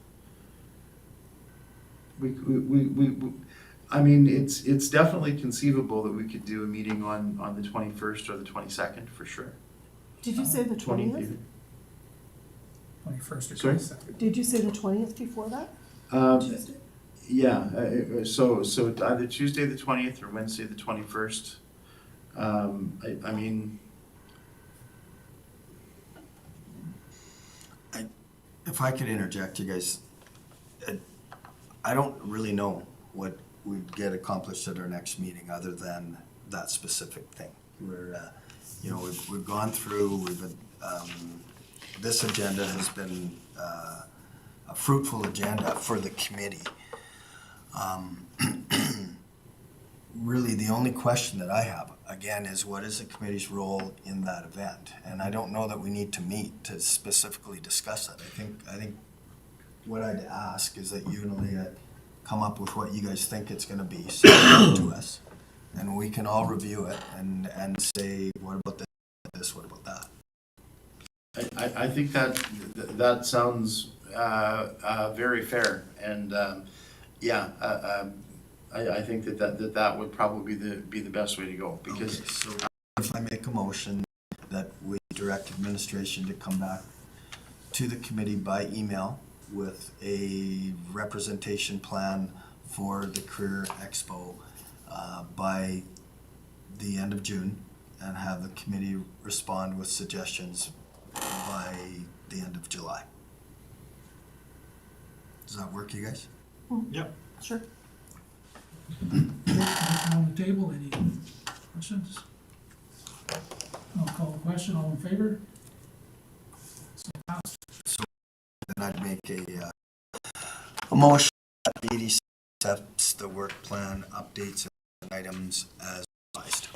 I mean, it's definitely conceivable that we could do a meeting on the 21st or the 22nd for sure. Did you say the 20th? either. 21st or Sorry? 22nd? Did you say the 20th before that? Tuesday? Yeah, so either Tuesday the 20th or Wednesday the 21st. I mean, If I could interject, you guys, I don't really know what we'd get accomplished at our next meeting other than that specific thing. We're, you know, we've gone through, this agenda has been a fruitful agenda for the committee. Really, the only question that I have, again, is what is the committee's role in that event? And I don't know that we need to meet to specifically discuss it. I think what I'd ask is that you and Leah come up with what you guys think it's gonna be, send it out to us, and we can all review it and say, what about this, what about that? I think that sounds very fair, and I think that would probably be the best way to go, because Okay, so if I make a motion that we direct administration to come back to the committee by email with a representation plan for the Career Expo by the end of June, and have the committee respond with suggestions by the end of July. Does that work, you guys? Yep. Sure. Anything on the table, any questions? I'll call the question, all in favor? So passed. Then I'd make a motion that the EDC accepts the work plan updates and items as advised.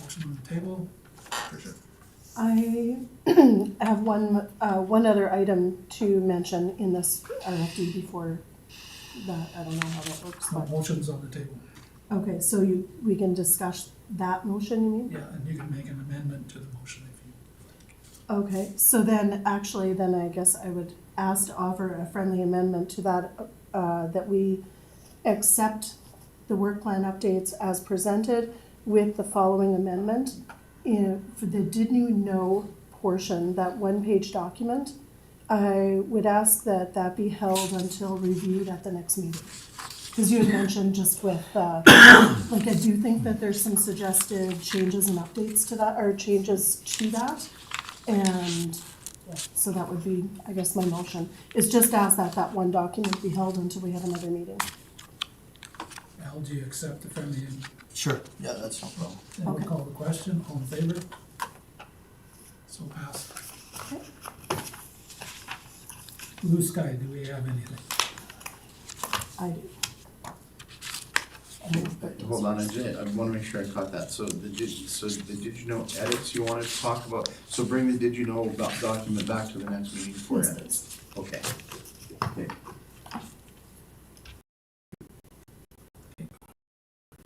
Motion on the table. I have one other item to mention in this RFD before that. I don't know how that works, No but, motions on the table. okay, so we can discuss that motion, you mean? Yeah, and you can make an amendment to the motion if you. Okay, so then, actually, then I guess I would ask to offer a friendly amendment to that, that we accept the work plan updates as presented with the following amendment. For the did you know portion, that one-page document, I would ask that that be held until reviewed at the next meeting. Because you had mentioned just with, like, I do think that there's some suggested changes and updates to that, or changes to that. And, yeah, so that would be, I guess, my motion, is just ask that that one document be held until we have another meeting. Al, do you accept the friendly? Sure. Yeah, that's no problem. Then we'll Okay. call the question, all in favor? So passed. Okay. Blue Sky, do we have anything? I do. Hold on, I wanna make sure I caught that. So the did you know edits you wanted to talk about? So bring the did you know document back to the next meeting for Yes, edits. Okay. Okay.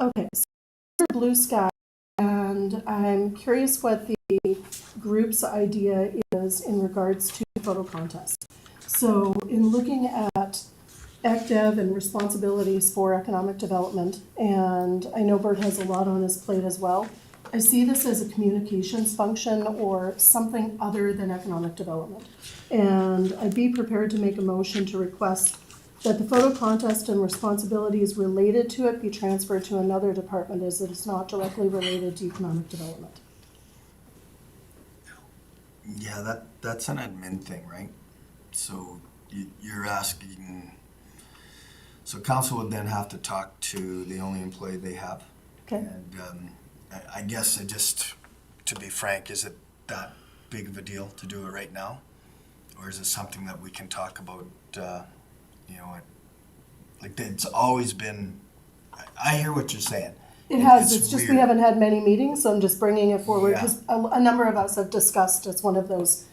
Okay, so for Blue Sky, and I'm curious what the group's idea is in regards to the photo contest. So in looking at ECDEV and responsibilities for economic development, and I know Bert has a lot on his plate as well, I see this as a communications function or something other than economic development. And I'd be prepared to make a motion to request that the photo contest and responsibilities related to it be transferred to another department as it is not directly related to economic development. Yeah, that's an admin thing, right? So you're asking, so council would then have to talk to the only employee they have. Okay? And I guess to be frank, is it that big of a deal to do it right now? Or is it something that we can talk about, like it's always been, I hear what you're saying. It has, It's it's just we weird. haven't had many meetings, so I'm just bringing it forward, Yeah. because a number of us have discussed, it's one of those,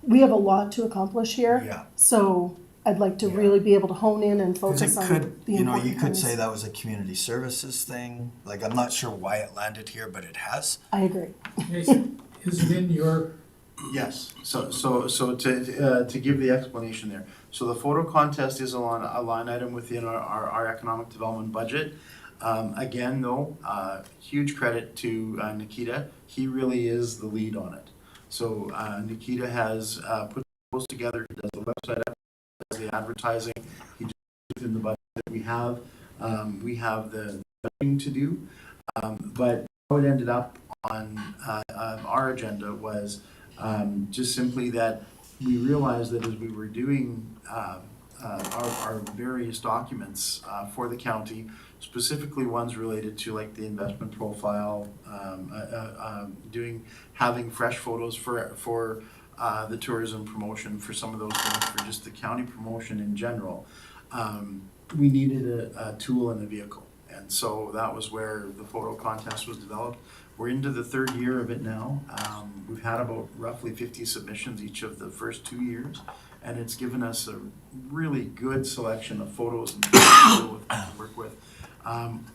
we have a lot to accomplish here. Yeah. So I'd like to Yeah. really be able to hone in and Because focus it on could, the you important could things. say that was a community services thing. Like, I'm not sure why it landed here, but it has. I agree. Is it in your, Yes, so to give the explanation there, so the photo contest is a line item within our economic development budget. Again, though, huge credit to Nikita, he really is the lead on it. So Nikita has put those together, he does the website, does the advertising, he does within the budget that we have the thing to do, but how it ended up on our agenda was just simply that we realized that as we were doing our various documents for the county, specifically ones related to like the investment profile, having fresh photos for the tourism promotion, for some of those things, for just the county promotion in general, we needed a tool and a vehicle. And so that was where the photo contest was developed. We're into the third year of it now. We've had about roughly 50 submissions each of the first 2 years, and it's given us a really good selection of photos and to work with. On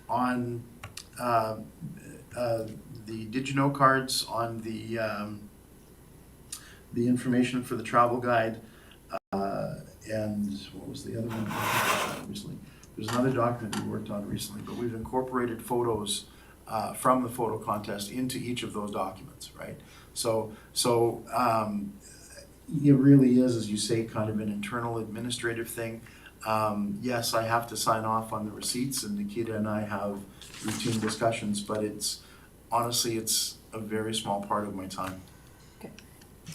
the Did You Know cards, on the information for the travel guide, and what was the other one recently? There's another document we worked on recently, but we've incorporated photos from the photo contest into each of those documents, right? So it really is, as you say, kind of an internal administrative thing. Yes, I have to sign off on the receipts, and Nikita and I have routine discussions, but honestly, it's a very small part of my time.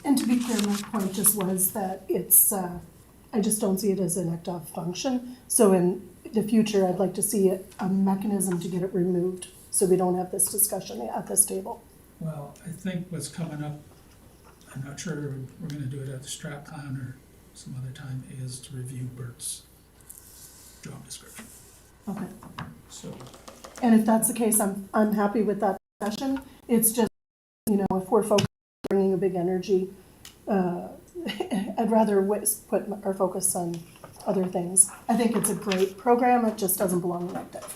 And to be clear, my point just was that it's, I just don't see it as an ECDF function. So in the future, I'd like to see a mechanism to get it removed, so we don't have this discussion at this table. Well, I think what's coming up, I'm not sure we're gonna do it at the strat plan or some other time, is to review Bert's job description. Okay. So, And if that's the case, I'm happy with that discussion. It's just, you know, if we're focused on bringing a big energy, I'd rather put our focus on other things. I think it's a great program, it just doesn't belong in ECDF.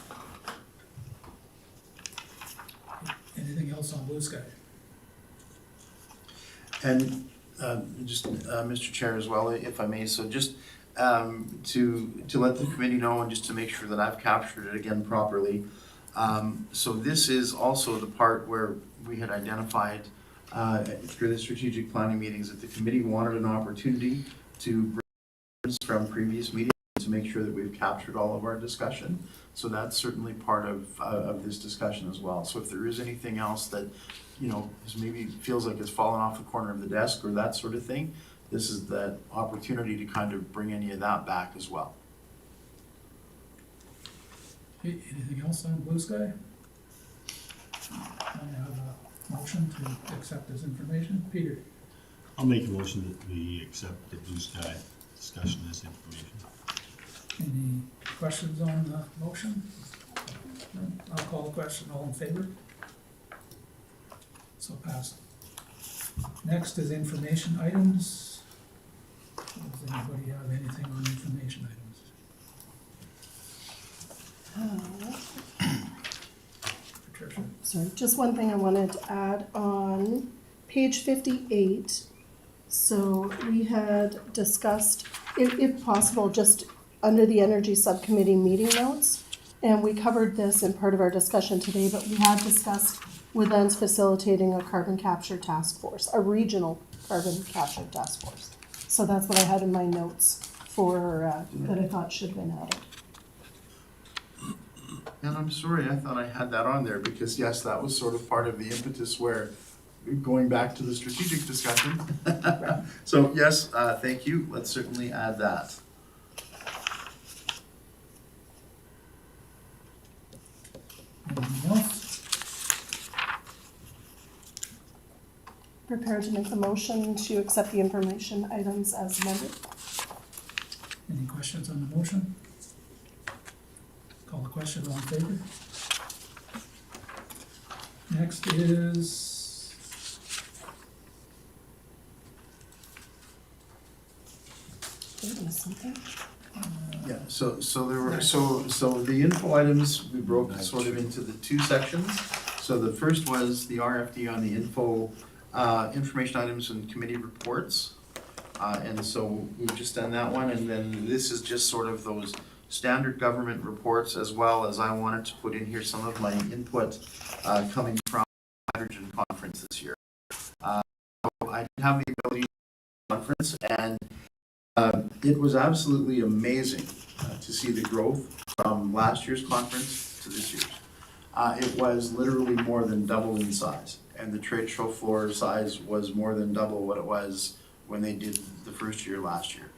anything else on Blue Sky? And Mr. Chair as well, if I may, so just to let the committee know and just to make sure that I've captured it again properly. So this is also the part where we had identified through the strategic planning meetings that the committee wanted an opportunity to bring from previous meetings to make sure that we've captured all of our discussion. So that's certainly part of this discussion as well. So if there is anything else that, you know, maybe feels like it's fallen off the corner of the desk or that sort of thing, this is that opportunity to kind of bring any of that back as well. Okay, anything else on Blue Sky? I have a motion to accept this information. Peter, I'll make a motion that we accept the Blue Sky discussion as information. any questions on the motion? No? I'll call the question, all in favor? So passed. Next is information items. Does anybody have anything on information items? Patricia? Sorry, just one thing I wanted to add on page 58. So we had discussed, if possible, just under the Energy Subcommittee meeting notes, and we covered this in part of our discussion today, but we had discussed Woodlands facilitating a carbon capture task force, a regional carbon capture task force. So that's what I had in my notes for, that I thought should have been added. And I'm sorry, I thought I had that on there because yes, that was sort of part of the impetus where going back to the strategic discussion. So yes, thank you. Let's certainly add that. Anything else? Prepared to make a motion to accept the information items as amended. Any questions on the motion? Call the question, all in favor? Next is Did I miss something? Yeah, so there were, so the info items, we broke sort of into the two sections. So the first was the RFD on the info, information items and committee reports. And so we've just done that one, and then this is just sort of those standard government reports, as well as I wanted to put in here some of my input coming from the hydrogen conference this year. So I did have the ability to conference, and it was absolutely amazing to see the growth from last year's conference to this year's. It was literally more than double in size, and the trade show floor size was more than double what it was when they did the first year last year.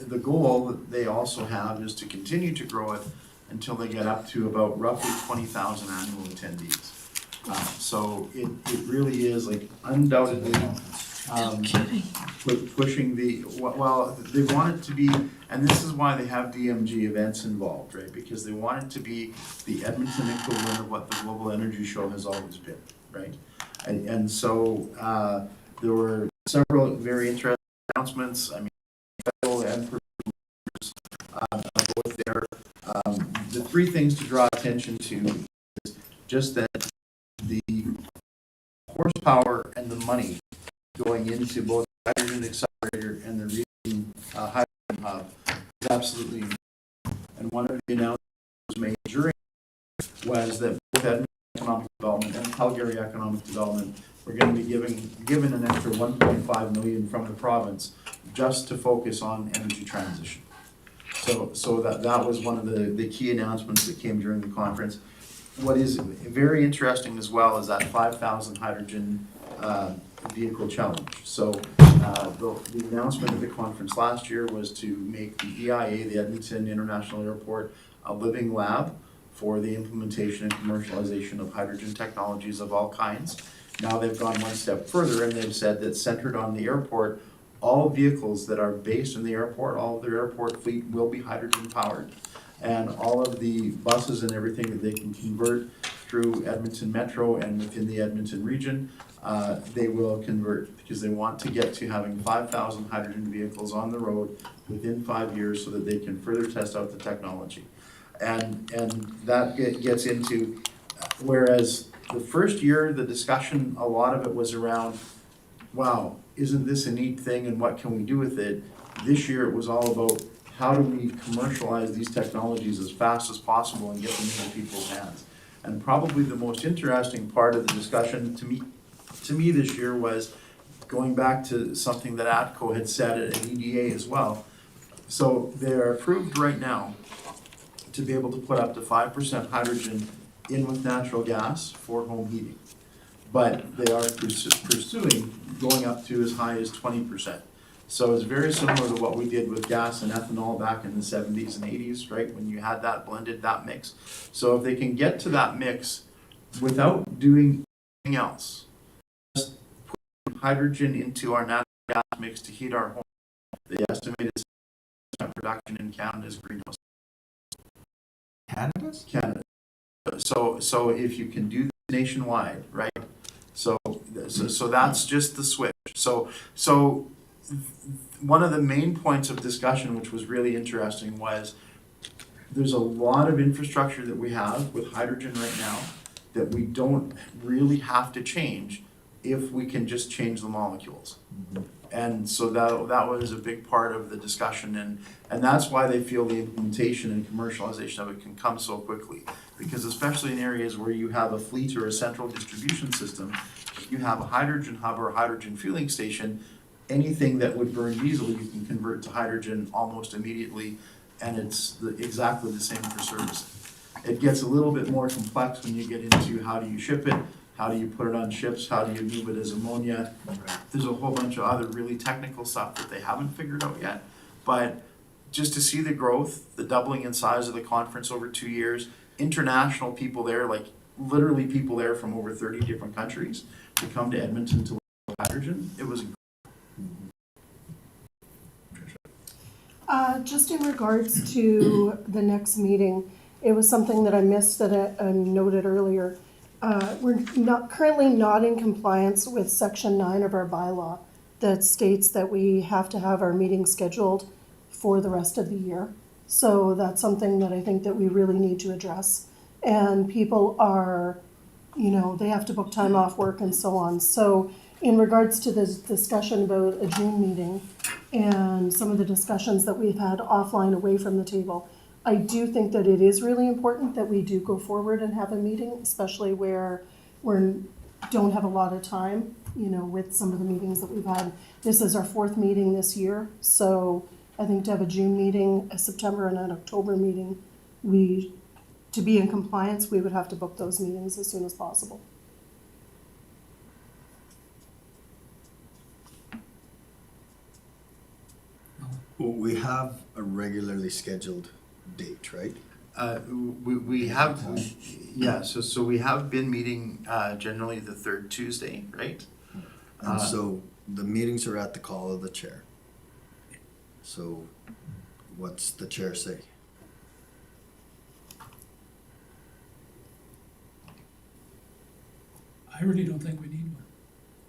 The goal that they also have is to continue to grow it until they get up to about roughly 20,000 annual attendees. So it really is like undoubtedly pushing the, well, they want it to be, and this is why they have DMG events involved, right? Because they want it to be the Edmonton equivalent of what the Global Energy Show has always been, right? And so there were several very interesting announcements. I mean, federal and provincial both there. The three things to draw attention to is just that the horsepower and the money going into both the hydrogen accelerator and the region hydrogen hub is absolutely amazing. And one of the announcements made during was that both Edmonton Economic Development and Calgary Economic Development we're gonna be given an extra 1.5 million from the province just to focus on energy transition. So that was one of the key announcements that came during the conference. What is very interesting as well is that 5,000 hydrogen vehicle challenge. So the announcement at the conference last year was to make the EIA, the Edmonton International Airport, a living lab for the implementation and commercialization of hydrogen technologies of all kinds. Now they've gone one step further and they've said that centered on the airport, all vehicles that are based in the airport, all of their airport fleet will be hydrogen powered. And all of the buses and everything that they can convert through Edmonton Metro and within the Edmonton region, they will convert because they want to get to having 5,000 hydrogen vehicles on the road within 5 years so that they can further test out the technology. And that gets into, whereas the first year, the discussion, a lot of it was around, wow, isn't this a neat thing and what can we do with it? This year it was all about how do we commercialize these technologies as fast as possible and get them into people's hands. And probably the most interesting part of the discussion to me this year was going back to something that ATCO had said at EDA as well. So they're approved right now to be able to put up to 5% hydrogen in with natural gas for home heating. But they are pursuing going up to as high as 20%. So it's very similar to what we did with gas and ethanol back in the 70s and 80s, right? When you had that blended, that mix. So if they can get to that mix without doing anything else, just put hydrogen into our natural gas mix to heat our home, the estimated production in Canada is greenhouse. Canada. So if you can do this nationwide, right? So that's just the switch. So one of the main points of discussion, which was really interesting, was there's a lot of infrastructure that we have with hydrogen right now that we don't really have to change if we can just change the molecules. And so that was a big part of the discussion, and that's why they feel the implementation and commercialization of it can come so quickly. Because especially in areas where you have a fleet or a central distribution system, you have a hydrogen hub or a hydrogen fueling station, anything that would burn diesel, you can convert to hydrogen almost immediately, and it's exactly the same for servicing. It gets a little bit more complex when you get into how do you ship it, how do you put it on ships, how do you move it as ammonia. There's a whole bunch of other really technical stuff that they haven't figured out yet. But just to see the growth, the doubling in size of the conference over 2 years, international people there, like literally people there from over 30 different countries to come to Edmonton to learn about hydrogen, it was incredible. Just in regards to the next meeting, it was something that I missed that I noted earlier. We're currently not in compliance with Section 9 of our bylaw that states that we have to have our meeting scheduled for the rest of the year. So that's something that I think that we really need to address. And people are, they have to book time off work and so on. So in regards to this discussion about a June meeting and some of the discussions that we've had offline away from the table, I do think that it is really important that we do go forward and have a meeting, especially where we don't have a lot of time, with some of the meetings that we've had. This is our 4th meeting this year, so I think to have a June meeting, a September and an October meeting, to be in compliance, we would have to book those meetings as soon as possible. We have a regularly scheduled date, right? We have, yeah, so we have been meeting generally the 3rd Tuesday, right? And so the meetings are at the call of the chair. So what's the chair say? I really don't think we need one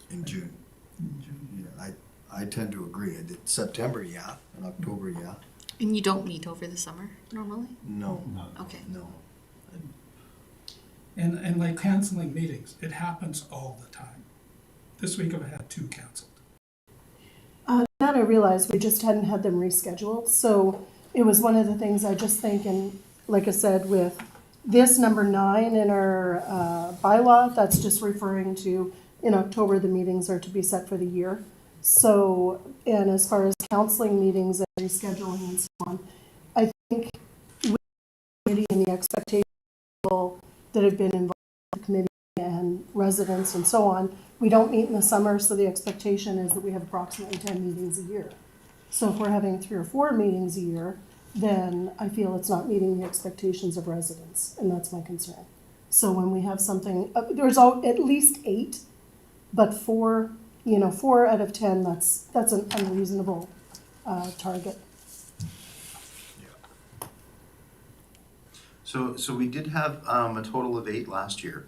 In June? in June. Yeah, I tend to agree. I did September, yeah, and October, yeah. And you don't meet over the summer normally? No, Okay. no. And like canceling meetings, it happens all the time. This week I've had 2 canceled. That I realized we just hadn't had them rescheduled, so it was one of the things I just think, and like I said, with this number 9 in our bylaw, that's just referring to In October, the meetings are to be set for the year. So, and as far as counseling meetings and rescheduling and so on, I think with the committee and the expectations of people that have been involved in the committee and residents and so on, we don't meet in the summer, so the expectation is that we have approximately 10 meetings a year. So if we're having 3 or 4 meetings a year, then I feel it's not meeting the expectations of residents, and that's my concern. So when we have something, there's at least 8, but 4 out of 10, that's an unreasonable target. So we did have a total of 8 last year.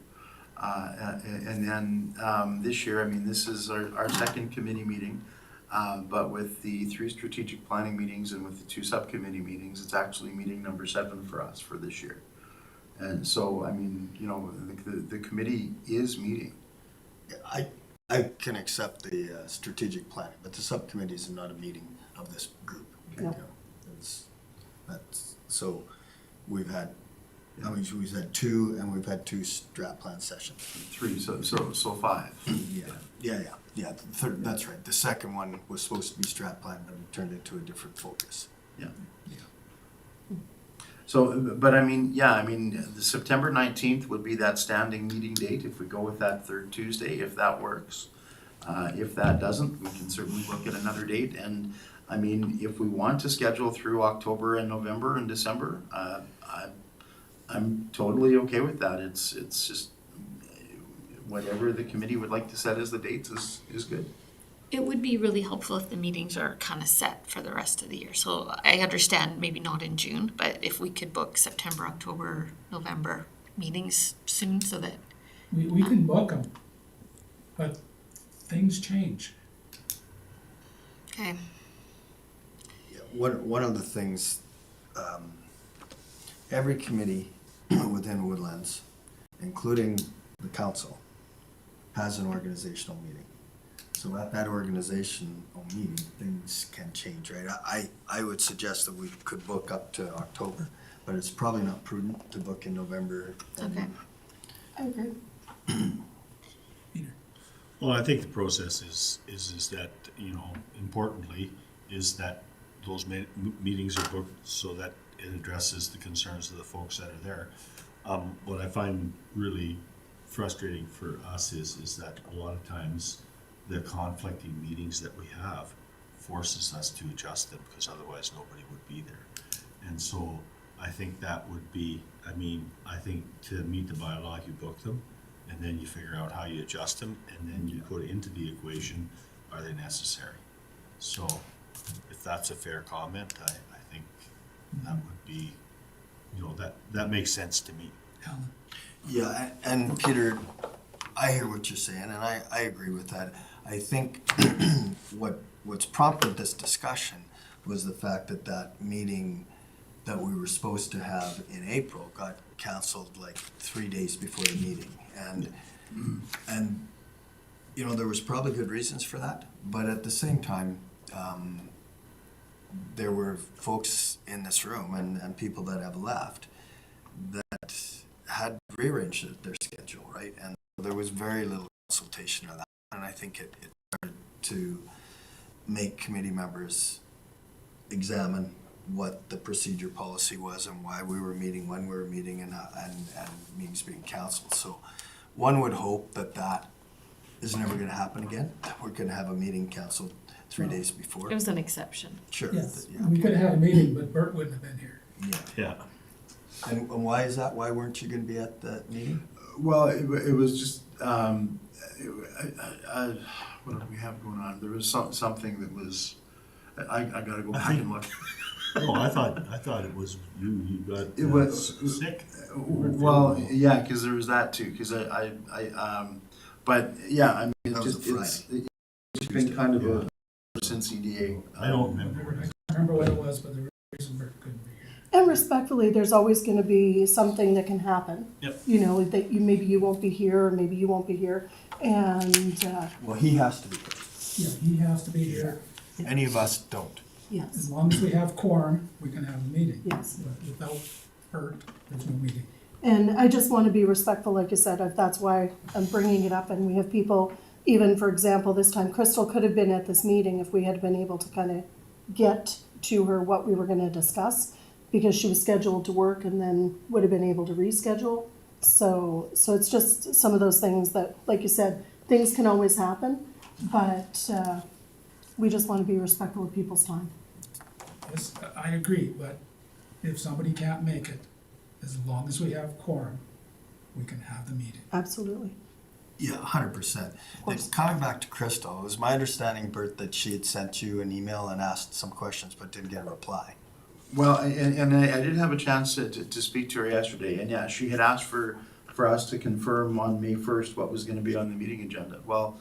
And then this year, I mean, this is our second committee meeting. But with the 3 strategic planning meetings and with the 2 subcommittee meetings, it's actually meeting number 7 for us for this year. And so, I mean, you know, the committee is meeting. I can accept the strategic planning, but the subcommittees are not a meeting of this group. No. You know, so we've had, I mean, we've had 2 and we've had 2 strat plan sessions. 3, so 5. Yeah, that's right. The second one was supposed to be strat plan, but it turned into a different focus. Yeah. So, but I mean, yeah, I mean, the September 19th would be that standing meeting date if we go with that 3rd Tuesday, if that works. If that doesn't, we can certainly look at another date. And I mean, if we want to schedule through October and November and December, I'm totally okay with that. It's just whatever the committee would like to set as the dates is good. It would be really helpful if the meetings are kind of set for the rest of the year. So I understand maybe not in June, but if we could book September, October, November meetings soon so that, We can book them, but things change. okay. Yeah, one of the things, every committee within Woodlands, including the council, has an organizational meeting. So at that organizational meeting, things can change, right? I would suggest that we could book up to October, but it's probably not prudent to book in November. Okay. I agree. Well, I think the process is that, you know, importantly, is that those meetings are booked so that it addresses the concerns of the folks that are there. What I find really frustrating for us is that a lot of times the conflicting meetings that we have forces us to adjust them because otherwise nobody would be there. And so I think that would be, I mean, I think to meet the bylaw, you book them and then you figure out how you adjust them and then you put into the equation, are they necessary? So if that's a fair comment, I think that would be, you know, that makes sense to me. Alan? Yeah, and Peter, I hear what you're saying, and I agree with that. I think what's prompted this discussion was the fact that meeting that we were supposed to have in April got canceled like 3 days before the meeting. And you know, there was probably good reasons for that, but at the same time, there were folks in this room and people that have left that had rearranged their schedule, right? And there was very little consultation of that. And I think it started to make committee members examine what the procedure policy was and why we were meeting, when we were meeting, and meetings being canceled. So one would hope that is never going to happen again. We're going to have a meeting canceled 3 days before. It was an exception. Sure. Yes, Yeah. we could have had a meeting, but Bert wouldn't have been here. Yeah. And why is that? Why weren't you going to be at that meeting? Well, it was just, what did we have going on? There was something that was, I gotta go back and look. Oh, I thought it was you got It was sick. Well, yeah, because there was that too. Because but yeah, I mean, That was a it's been kind of a since EDA. I don't remember. I can't remember what it was, but there was a reason Bert couldn't be here. And respectfully, there's always going to be something that can happen. Yep. You know, that maybe you won't be here, or maybe you won't be here, and Well, he has to be here. Yeah, he has to be here. Any of us don't. yes, As long as we have quorum, we can have a meeting. yes. But without Bert, there's no meeting. And I just want to be respectful, like you said, that's why I'm bringing it up, and we have people, even for example, this time Crystal could have been at this meeting if we had been able to kind of get to her what we were going to discuss, because she was scheduled to work and then would have been able to reschedule. So it's just some of those things that, like you said, things can always happen, but we just want to be respectful of people's time. Yes, I agree, but if somebody can't make it, as long as we have quorum, we can have the meeting. Absolutely. Yeah, 100%. course. Coming back to Crystal, it was my understanding, Bert, that she had sent you an email and asked some questions but didn't get a reply. Well, and I did have a chance to speak to her yesterday, and yeah, she had asked for us to confirm on May 1st what was gonna be on the meeting agenda. Well,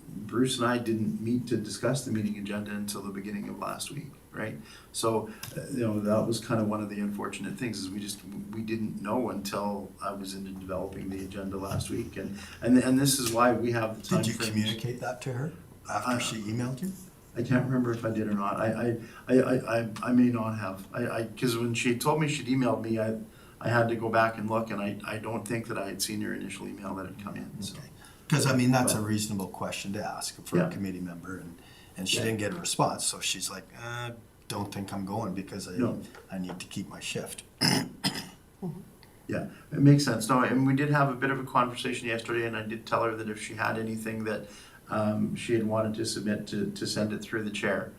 Bruce and I didn't meet to discuss the meeting agenda until the beginning of last week, right? So, that was kind of one of the unfortunate things, is we didn't know until I was into developing the agenda last week, and this is why we have the time Did you frames. communicate that to her after she emailed you? I can't remember if I did or not. I may not have. Because when she told me she'd emailed me, I had to go back and look, and I don't think that I had seen her initial email that had come in, so. Because, I mean, that's a reasonable question to ask for a Yeah. committee member, and she Yeah. didn't get a response, so she's like, don't think I'm going because No. I need to keep my shift. Yeah, it makes sense. No, and we did have a bit of a conversation yesterday, and I did tell her that if she had anything that she had wanted to submit, to send it through the chair.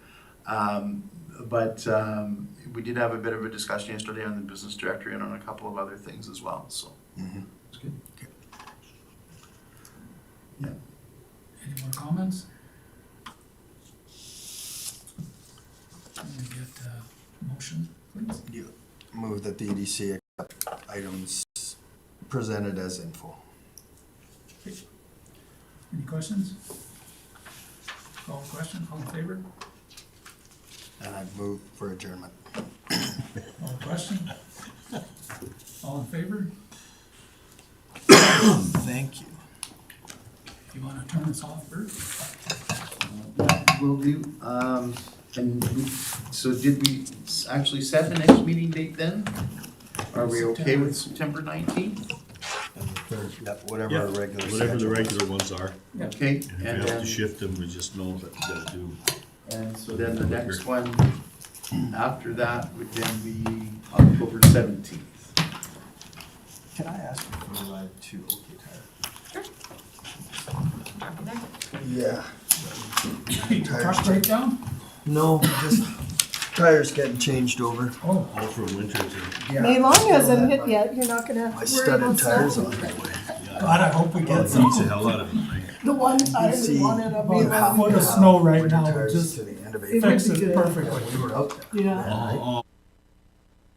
But we did have a bit of a discussion yesterday on the business directory and on a couple of other things as well, so. It's good. Yeah. Any more comments? Can we get a motion, please? You move that the EDC accept items presented as info. Any questions? Call the question, all in favor? And I move for adjournment. Call the question? All in favor? Thank you. Do you wanna turn this off, Bert? Will do. So did we actually set the next meeting date then? Are we okay with September 19th? And the third, yep, whatever our regular schedule. Whatever the is. regular ones are. Okay, And if and we have then, to shift them, we just know that we gotta do. and so then the next one after that would then be October 17th. Can I ask you for a ride to OK Tire? Yeah. Truck breakdown? No, just tires getting changed over. Oh, All for winter to. yeah. May long hasn't hit yet, you're not gonna My worry studded about tires snow. on the way. God, I hope we Well, get it some. beats the hell out of them, right? The one tire we See, wanted on about May half long. foot of snow right Winter now, tires just to the end of It April. would fix be it good. perfectly. We were out there. Yeah, Oh,